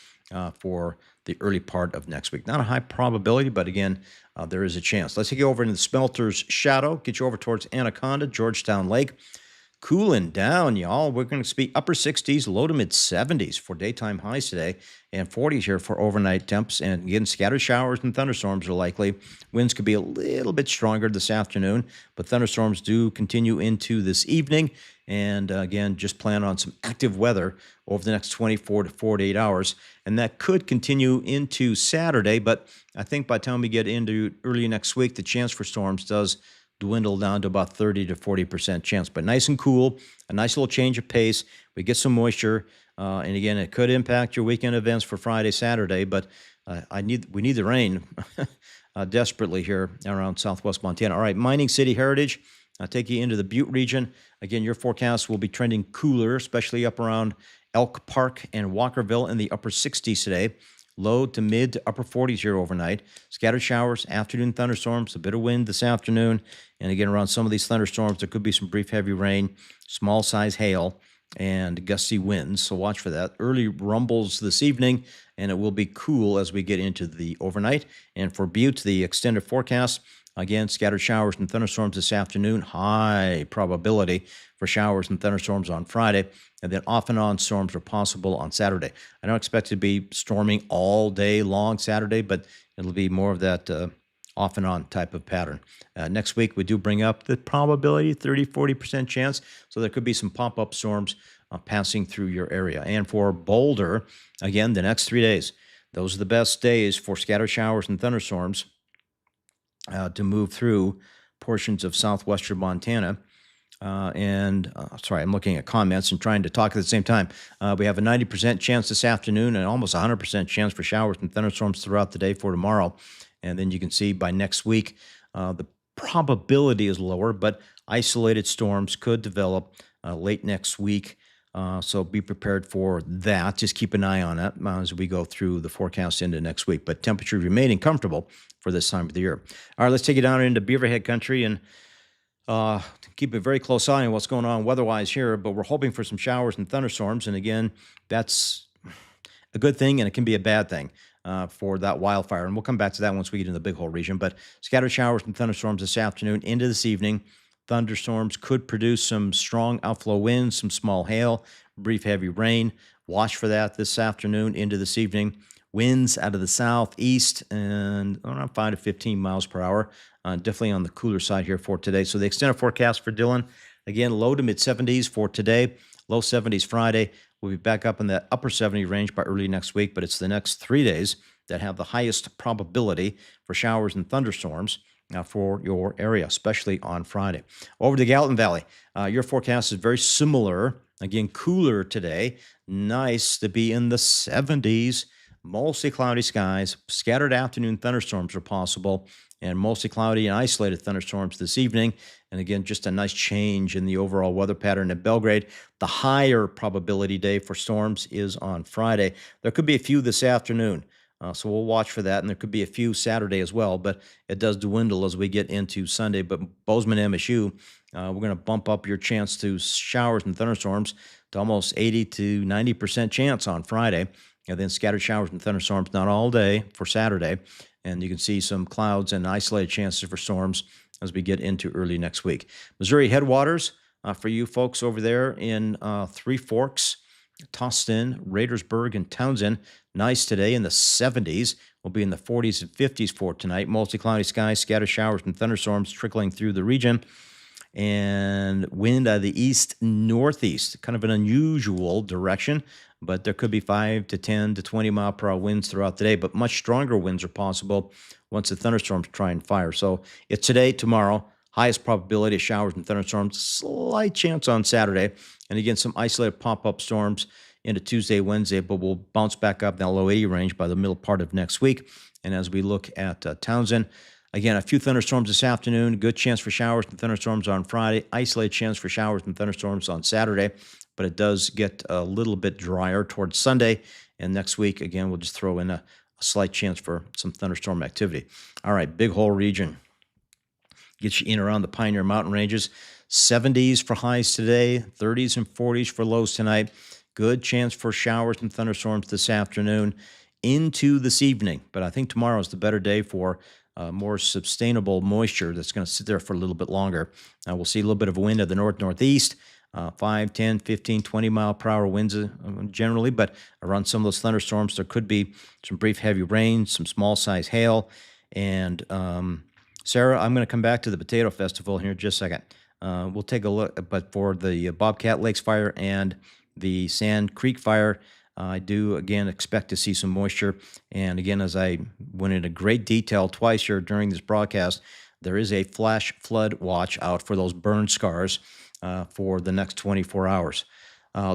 for the early part of next week. Not a high probability, but again, there is a chance. Let's take you over into the Smelter's shadow, get you over towards Anaconda, Georgetown Lake. Cooling down, y'all. We're going to be upper 60s, low to mid 70s for daytime highs today, and 40s here for overnight temps. And again, scattered showers and thunderstorms are likely. Winds could be a little bit stronger this afternoon, but thunderstorms do continue into this evening. And again, just plan on some active weather over the next 24 to 48 hours. And that could continue into Saturday, but I think by the time we get into early next week, the chance for storms does dwindle down to about 30 to 40% chance, but nice and cool, a nice little change of pace. We get some moisture, and again, it could impact your weekend events for Friday, Saturday, but we need the rain desperately here around southwest Montana. All right, Mining City Heritage, I'll take you into the Butte region. Again, your forecast will be trending cooler, especially up around Elk Park and Walkerville in the upper 60s today. Low to mid to upper 40s here overnight. Scattered showers, afternoon thunderstorms, a bit of wind this afternoon. And again, around some of these thunderstorms, there could be some brief heavy rain, small size hail, and gusty winds. So watch for that. Early rumbles this evening, and it will be cool as we get into the overnight. And for Butte, the extended forecast, again, scattered showers and thunderstorms this afternoon. High probability for showers and thunderstorms on Friday. And then off and on storms are possible on Saturday. I don't expect it to be storming all day long Saturday, but it'll be more of that off and on type of pattern. Next week, we do bring up the probability, 30, 40% chance. So there could be some pop-up storms passing through your area. And for Boulder, again, the next 3 days, those are the best days for scattered showers and thunderstorms to move through portions of southwestern Montana. Sorry, I'm looking at comments and trying to talk at the same time. We have a 90% chance this afternoon and almost 100% chance for showers and thunderstorms throughout the day for tomorrow. And then you can see by next week, the probability is lower, but isolated storms could develop late next week. So be prepared for that. Just keep an eye on it as we go through the forecast into next week. But temperature remaining comfortable for this time of the year. All right, let's take it down into Beaverhead country and keep a very close eye on what's going on weather-wise here, but we're hoping for some showers and thunderstorms. And again, that's a good thing, and it can be a bad thing for that wildfire. And we'll come back to that once we get into the Big Hole region. But scattered showers and thunderstorms this afternoon into this evening. Thunderstorms could produce some strong outflow winds, some small hail, brief heavy rain. Watch for that this afternoon into this evening. Winds out of the southeast and around 5 to 15 miles per hour. Definitely on the cooler side here for today. So the extended forecast for Dillon, again, low to mid 70s for today, low 70s Friday. We'll be back up in that upper 70 range by early next week, but it's the next 3 days that have the highest probability for showers and thunderstorms for your area, especially on Friday. Over to Gallatin Valley, your forecast is very similar. Again, cooler today. Nice to be in the 70s. Mostly cloudy skies. Scattered afternoon thunderstorms are possible, and mostly cloudy and isolated thunderstorms this evening. And again, just a nice change in the overall weather pattern at Belgrade. The higher probability day for storms is on Friday. There could be a few this afternoon. So we'll watch for that, and there could be a few Saturday as well, but it does dwindle as we get into Sunday. But Bozeman, MSU, we're going to bump up your chance to showers and thunderstorms to almost 80 to 90% chance on Friday, and then scattered showers and thunderstorms not all day for Saturday. And you can see some clouds and isolated chances for storms as we get into early next week. Missouri headwaters for you folks over there in Three Forks. Tustin, Raidersburg, and Townsend. Nice today in the 70s. We'll be in the 40s and 50s for tonight. Mostly cloudy skies, scattered showers and thunderstorms trickling through the region. And wind out of the east northeast, kind of an unusual direction, but there could be 5 to 10 to 20 mile per hour winds throughout the day, but much stronger winds are possible once the thunderstorms try and fire. So it's today, tomorrow, highest probability of showers and thunderstorms, slight chance on Saturday, and again, some isolated pop-up storms into Tuesday, Wednesday, but we'll bounce back up in the low 80 range by the middle part of next week. And as we look at Townsend, again, a few thunderstorms this afternoon, good chance for showers and thunderstorms on Friday, isolated chance for showers and thunderstorms on Saturday, but it does get a little bit drier towards Sunday. And next week, again, we'll just throw in a slight chance for some thunderstorm activity. All right, big hole region. Get you in around the Pioneer Mountain ranges. 70s for highs today, 30s and 40s for lows tonight. Good chance for showers and thunderstorms this afternoon into this evening. But I think tomorrow is the better day for more sustainable moisture that's going to sit there for a little bit longer. We'll see a little bit of wind at the north-northeast, 5, 10, 15, 20 mile per hour winds generally, but around some of those thunderstorms, there could be some brief heavy rain, some small size hail. And Sarah, I'm going to come back to the Potato Festival here in just a second. We'll take a look, but for the Bobcat Lakes fire and the Sand Creek fire, I do, again, expect to see some moisture. And again, as I went into great detail twice here during this broadcast, there is a flash flood watch out for those burn scars for the next 24 hours.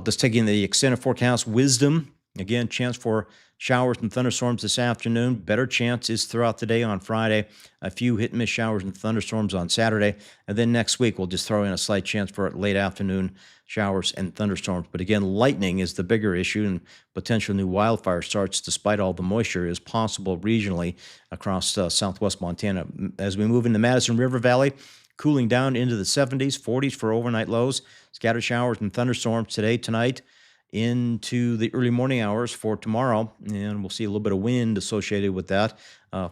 Just taking the extended forecast, Wisdom, again, chance for showers and thunderstorms this afternoon. Better chances throughout the day on Friday. A few hit-and-miss showers and thunderstorms on Saturday. And then next week, we'll just throw in a slight chance for late afternoon showers and thunderstorms. But again, lightning is the bigger issue, and potential new wildfire starts, despite all the moisture, is possible regionally across southwest Montana. As we move into Madison River Valley, cooling down into the 70s, 40s for overnight lows. Scattered showers and thunderstorms today, tonight, into the early morning hours for tomorrow, and we'll see a little bit of wind associated with that.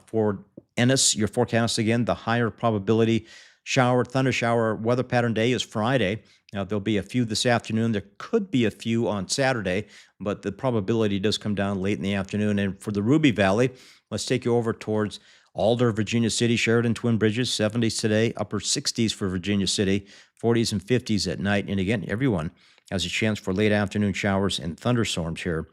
For Ennis, your forecast again, the higher probability thunder shower weather pattern day is Friday. Now, there'll be a few this afternoon. There could be a few on Saturday, but the probability does come down late in the afternoon. And for the Ruby Valley, let's take you over towards Alder, Virginia City, Sheridan, Twin Bridges, 70s today, upper 60s for Virginia City, 40s and 50s at night. And again, everyone has a chance for late afternoon showers and thunderstorms here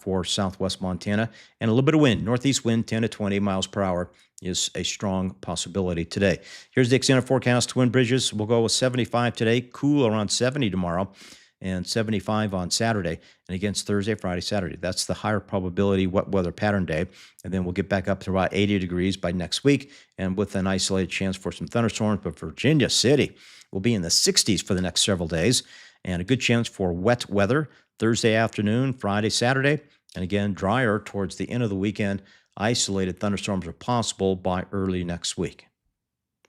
for southwest Montana. And a little bit of wind, northeast wind, 10 to 20 miles per hour is a strong possibility today. Here's the extended forecast. Twin Bridges, we'll go with 75 today, cool around 70 tomorrow, and 75 on Saturday. And against Thursday, Friday, Saturday. That's the higher probability wet weather pattern day. And then we'll get back up to about 80 degrees by next week, and with an isolated chance for some thunderstorms. But Virginia City will be in the 60s for the next several days, and a good chance for wet weather Thursday afternoon, Friday, Saturday, and again, drier towards the end of the weekend. Isolated thunderstorms are possible by early next week.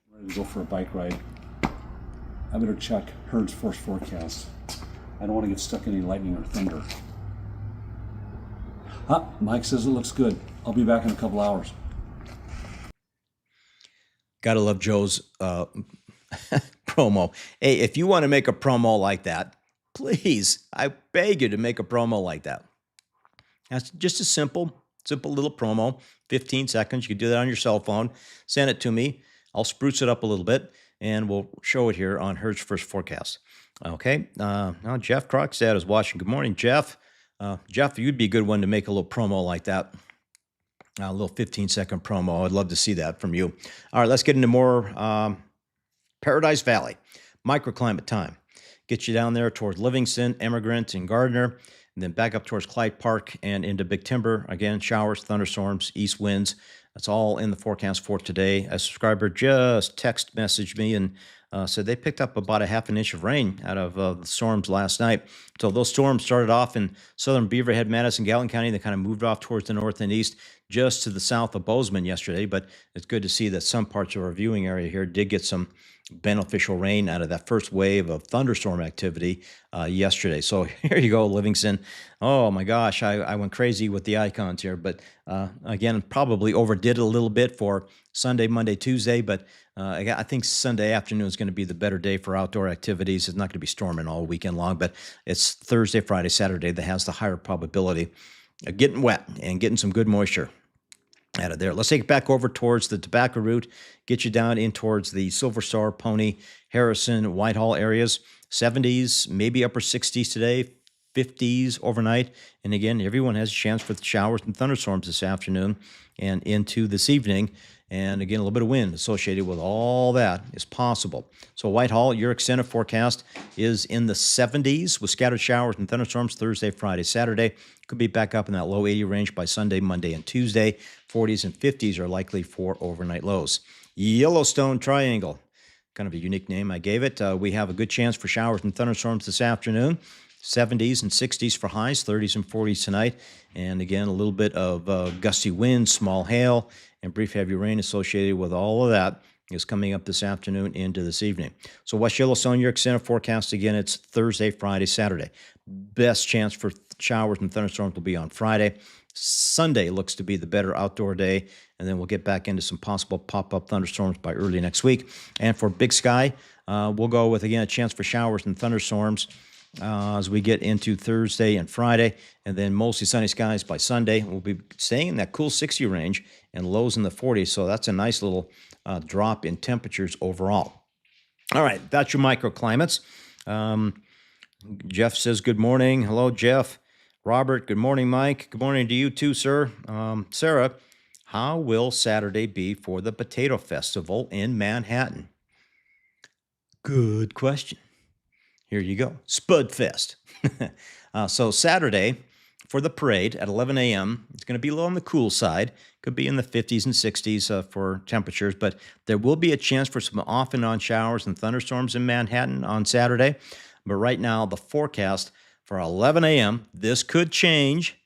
I'm ready to go for a bike ride. I better check Herd's first forecast. I don't want to get stuck in any lightning or thunder. Mike says it looks good. I'll be back in a couple hours. Gotta love Joe's promo. Hey, if you want to make a promo like that, please, I beg you to make a promo like that. That's just a simple little promo, 15 seconds. You can do that on your cell phone. Send it to me. I'll spruce it up a little bit, and we'll show it here on Herd's First Forecast. Okay, now Jeff Krogstad is watching. Good morning, Jeff. Jeff, you'd be a good one to make a little promo like that. A little 15-second promo. I'd love to see that from you. All right, let's get into more Paradise Valley. Microclimate time. Get you down there towards Livingston, Emigrant, and Gardner, and then back up towards Clyde Park and into Big Timber. Again, showers, thunderstorms, east winds. That's all in the forecast for today. A subscriber just text messaged me and said they picked up about a half an inch of rain out of the storms last night. So those storms started off in southern Beaverhead, Madison, Gallatin County. They kind of moved off towards the north and east, just to the south of Bozeman yesterday. But it's good to see that some parts of our viewing area here did get some beneficial rain out of that first wave of thunderstorm activity yesterday. So here you go, Livingston. Oh my gosh, I went crazy with the icons here, but again, probably overdid it a little bit for Sunday, Monday, Tuesday, but I think Sunday afternoon is going to be the better day for outdoor activities. It's not going to be storming all weekend long, but it's Thursday, Friday, Saturday that has the higher probability of getting wet and getting some good moisture out of there. Let's take it back over towards the tobacco route, get you down in towards the Silver Star, Pony, Harrison, Whitehall areas. 70s, maybe upper 60s today, 50s overnight. And again, everyone has a chance for the showers and thunderstorms this afternoon and into this evening. And again, a little bit of wind associated with all that is possible. So Whitehall, your extended forecast is in the 70s with scattered showers and thunderstorms Thursday, Friday, Saturday. Could be back up in that low 80 range by Sunday, Monday, and Tuesday. 40s and 50s are likely for overnight lows. Yellowstone Triangle, kind of a unique name I gave it. We have a good chance for showers and thunderstorms this afternoon. 70s and 60s for highs, 30s and 40s tonight. And again, a little bit of gusty wind, small hail, and brief heavy rain associated with all of that is coming up this afternoon into this evening. So West Yellowstone, your extended forecast, again, it's Thursday, Friday, Saturday. Best chance for showers and thunderstorms will be on Friday. Sunday looks to be the better outdoor day, and then we'll get back into some possible pop-up thunderstorms by early next week. And for Big Sky, we'll go with, again, a chance for showers and thunderstorms as we get into Thursday and Friday, and then mostly sunny skies by Sunday. We'll be staying in that cool 60 range and lows in the 40s, so that's a nice little drop in temperatures overall. All right, that's your microclimates. Jeff says good morning. Hello, Jeff. Robert, good morning, Mike. Good morning to you too, sir. Sarah, how will Saturday be for the Potato Festival in Manhattan? Good question. Here you go. Spudfest. So Saturday for the parade at 11 a.m., it's going to be a little on the cool side. Could be in the 50s and 60s for temperatures, but there will be a chance for some off and on showers and thunderstorms in Manhattan on Saturday. But right now, the forecast for 11 a.m., this could change,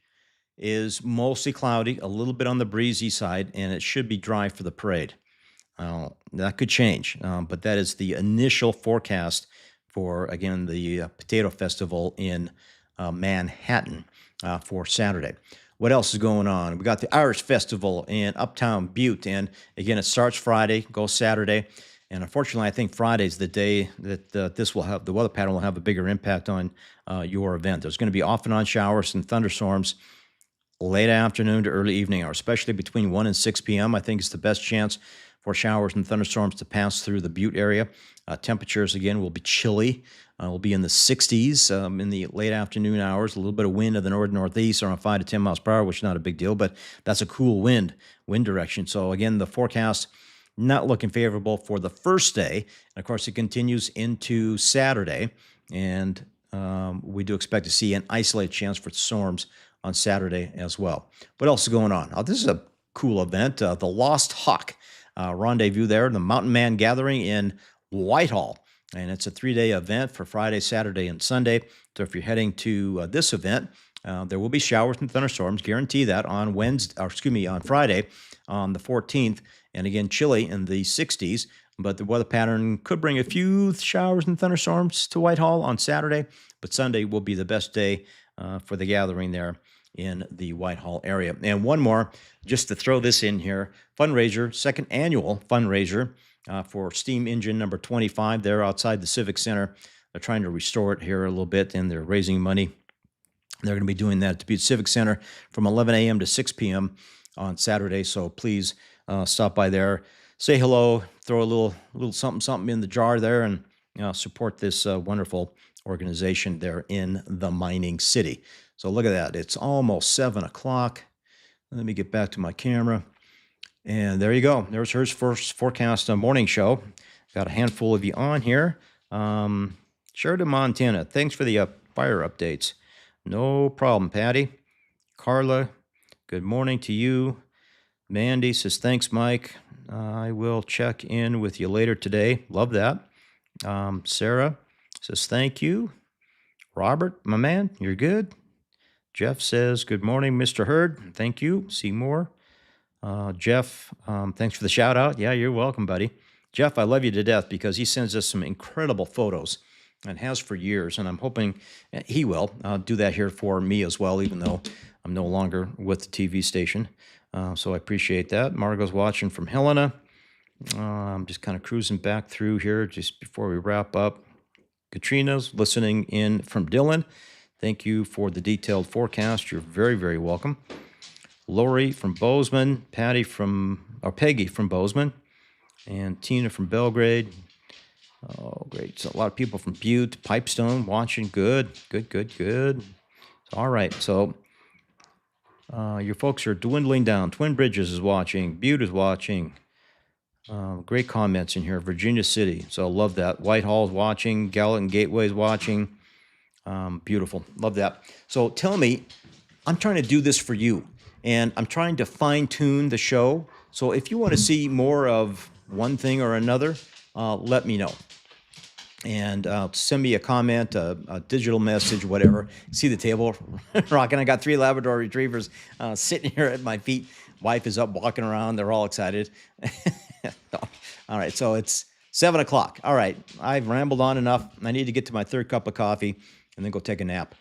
is mostly cloudy, a little bit on the breezy side, and it should be dry for the parade. That could change, but that is the initial forecast for, again, the Potato Festival in Manhattan for Saturday. What else is going on? We got the Irish Festival in Uptown Butte, and again, it starts Friday, goes Saturday, and unfortunately, I think Friday's the day that the weather pattern will have a bigger impact on your event. There's going to be off and on showers and thunderstorms late afternoon to early evening hours, especially between 1 and 6 p.m. I think it's the best chance for showers and thunderstorms to pass through the Butte area. Temperatures, again, will be chilly. We'll be in the 60s in the late afternoon hours. A little bit of wind of the north-northeast around 5 to 10 miles per hour, which is not a big deal, but that's a cool wind direction. So, again, the forecast not looking favorable for the first day. And, of course, it continues into Saturday, and we do expect to see an isolated chance for storms on Saturday as well. What else is going on? This is a cool event, the Lost Hawk rendezvous there, the Mountain Man Gathering in Whitehall. And it's a 3-day event for Friday, Saturday, and Sunday. So if you're heading to this event, there will be showers and thunderstorms. Guarantee that on on Friday, on the 14th. And again, chilly in the 60s. But the weather pattern could bring a few showers and thunderstorms to Whitehall on Saturday. But Sunday will be the best day for the gathering there in the Whitehall area. And one more, just to throw this in here, fundraiser, second annual fundraiser for steam engine number 25 there outside the Civic Center. They're trying to restore it here a little bit, and they're raising money. They're going to be doing that at the Butte Civic Center from 11 a.m. to 6 p.m. on Saturday, so please stop by there, say hello, throw a little something in the jar there, and support this wonderful organization there in the mining city. So look at that. It's almost 7 o'clock. Let me get back to my camera. And there you go. There's her first forecast morning show. Got a handful of you on here. Sheridan, Montana. Thanks for the fire updates. No problem, Patty. Carla, good morning to you. Mandy says, thanks, Mike. I will check in with you later today. Love that. Sarah says, thank you. Robert, my man, you're good. Jeff says, good morning, Mr. Hurd. Thank you. Seymour. Jeff, thanks for the shout out. Yeah, you're welcome, buddy. Jeff, I love you to death because he sends us some incredible photos and has for years. And I'm hoping he will do that here for me as well, even though I'm no longer with the TV station. So I appreciate that. Margot's watching from Helena. I'm just kind of cruising back through here just before we wrap up. Katrina's listening in from Dillon. Thank you for the detailed forecast. You're very, very welcome. Lori from Bozeman, Peggy from Bozeman, and Tina from Belgrade. Oh, great. So a lot of people from Butte, Pipestone watching. Good. All right. So your folks are dwindling down. Twin Bridges is watching. Butte is watching. Great comments in here. Virginia City. So love that. Whitehall's watching. Gallatin Gateway is watching. Beautiful. Love that. So tell me, I'm trying to do this for you, and I'm trying to fine tune the show. So if you want to see more of one thing or another, let me know. And send me a comment, a digital message, whatever. See the table rocking. I got 3 Labrador Retrievers sitting here at my feet. Wife is up walking around. They're all excited. All right, so it's 7 o'clock. All right, I've rambled on enough. I need to get to my 3rd cup of coffee and then go take a nap.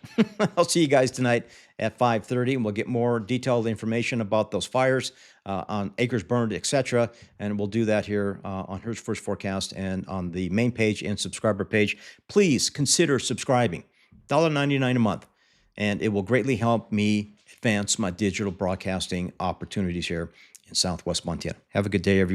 I'll see you guys tonight at 5:30, and we'll get more detailed information about those fires on acres burned, etc. And we'll do that here on Hertz First Forecast and on the main page and subscriber page. Please consider subscribing. $1.99 a month, and it will greatly help me advance my digital broadcasting opportunities here in Southwest Montana. Have a good day, everyone.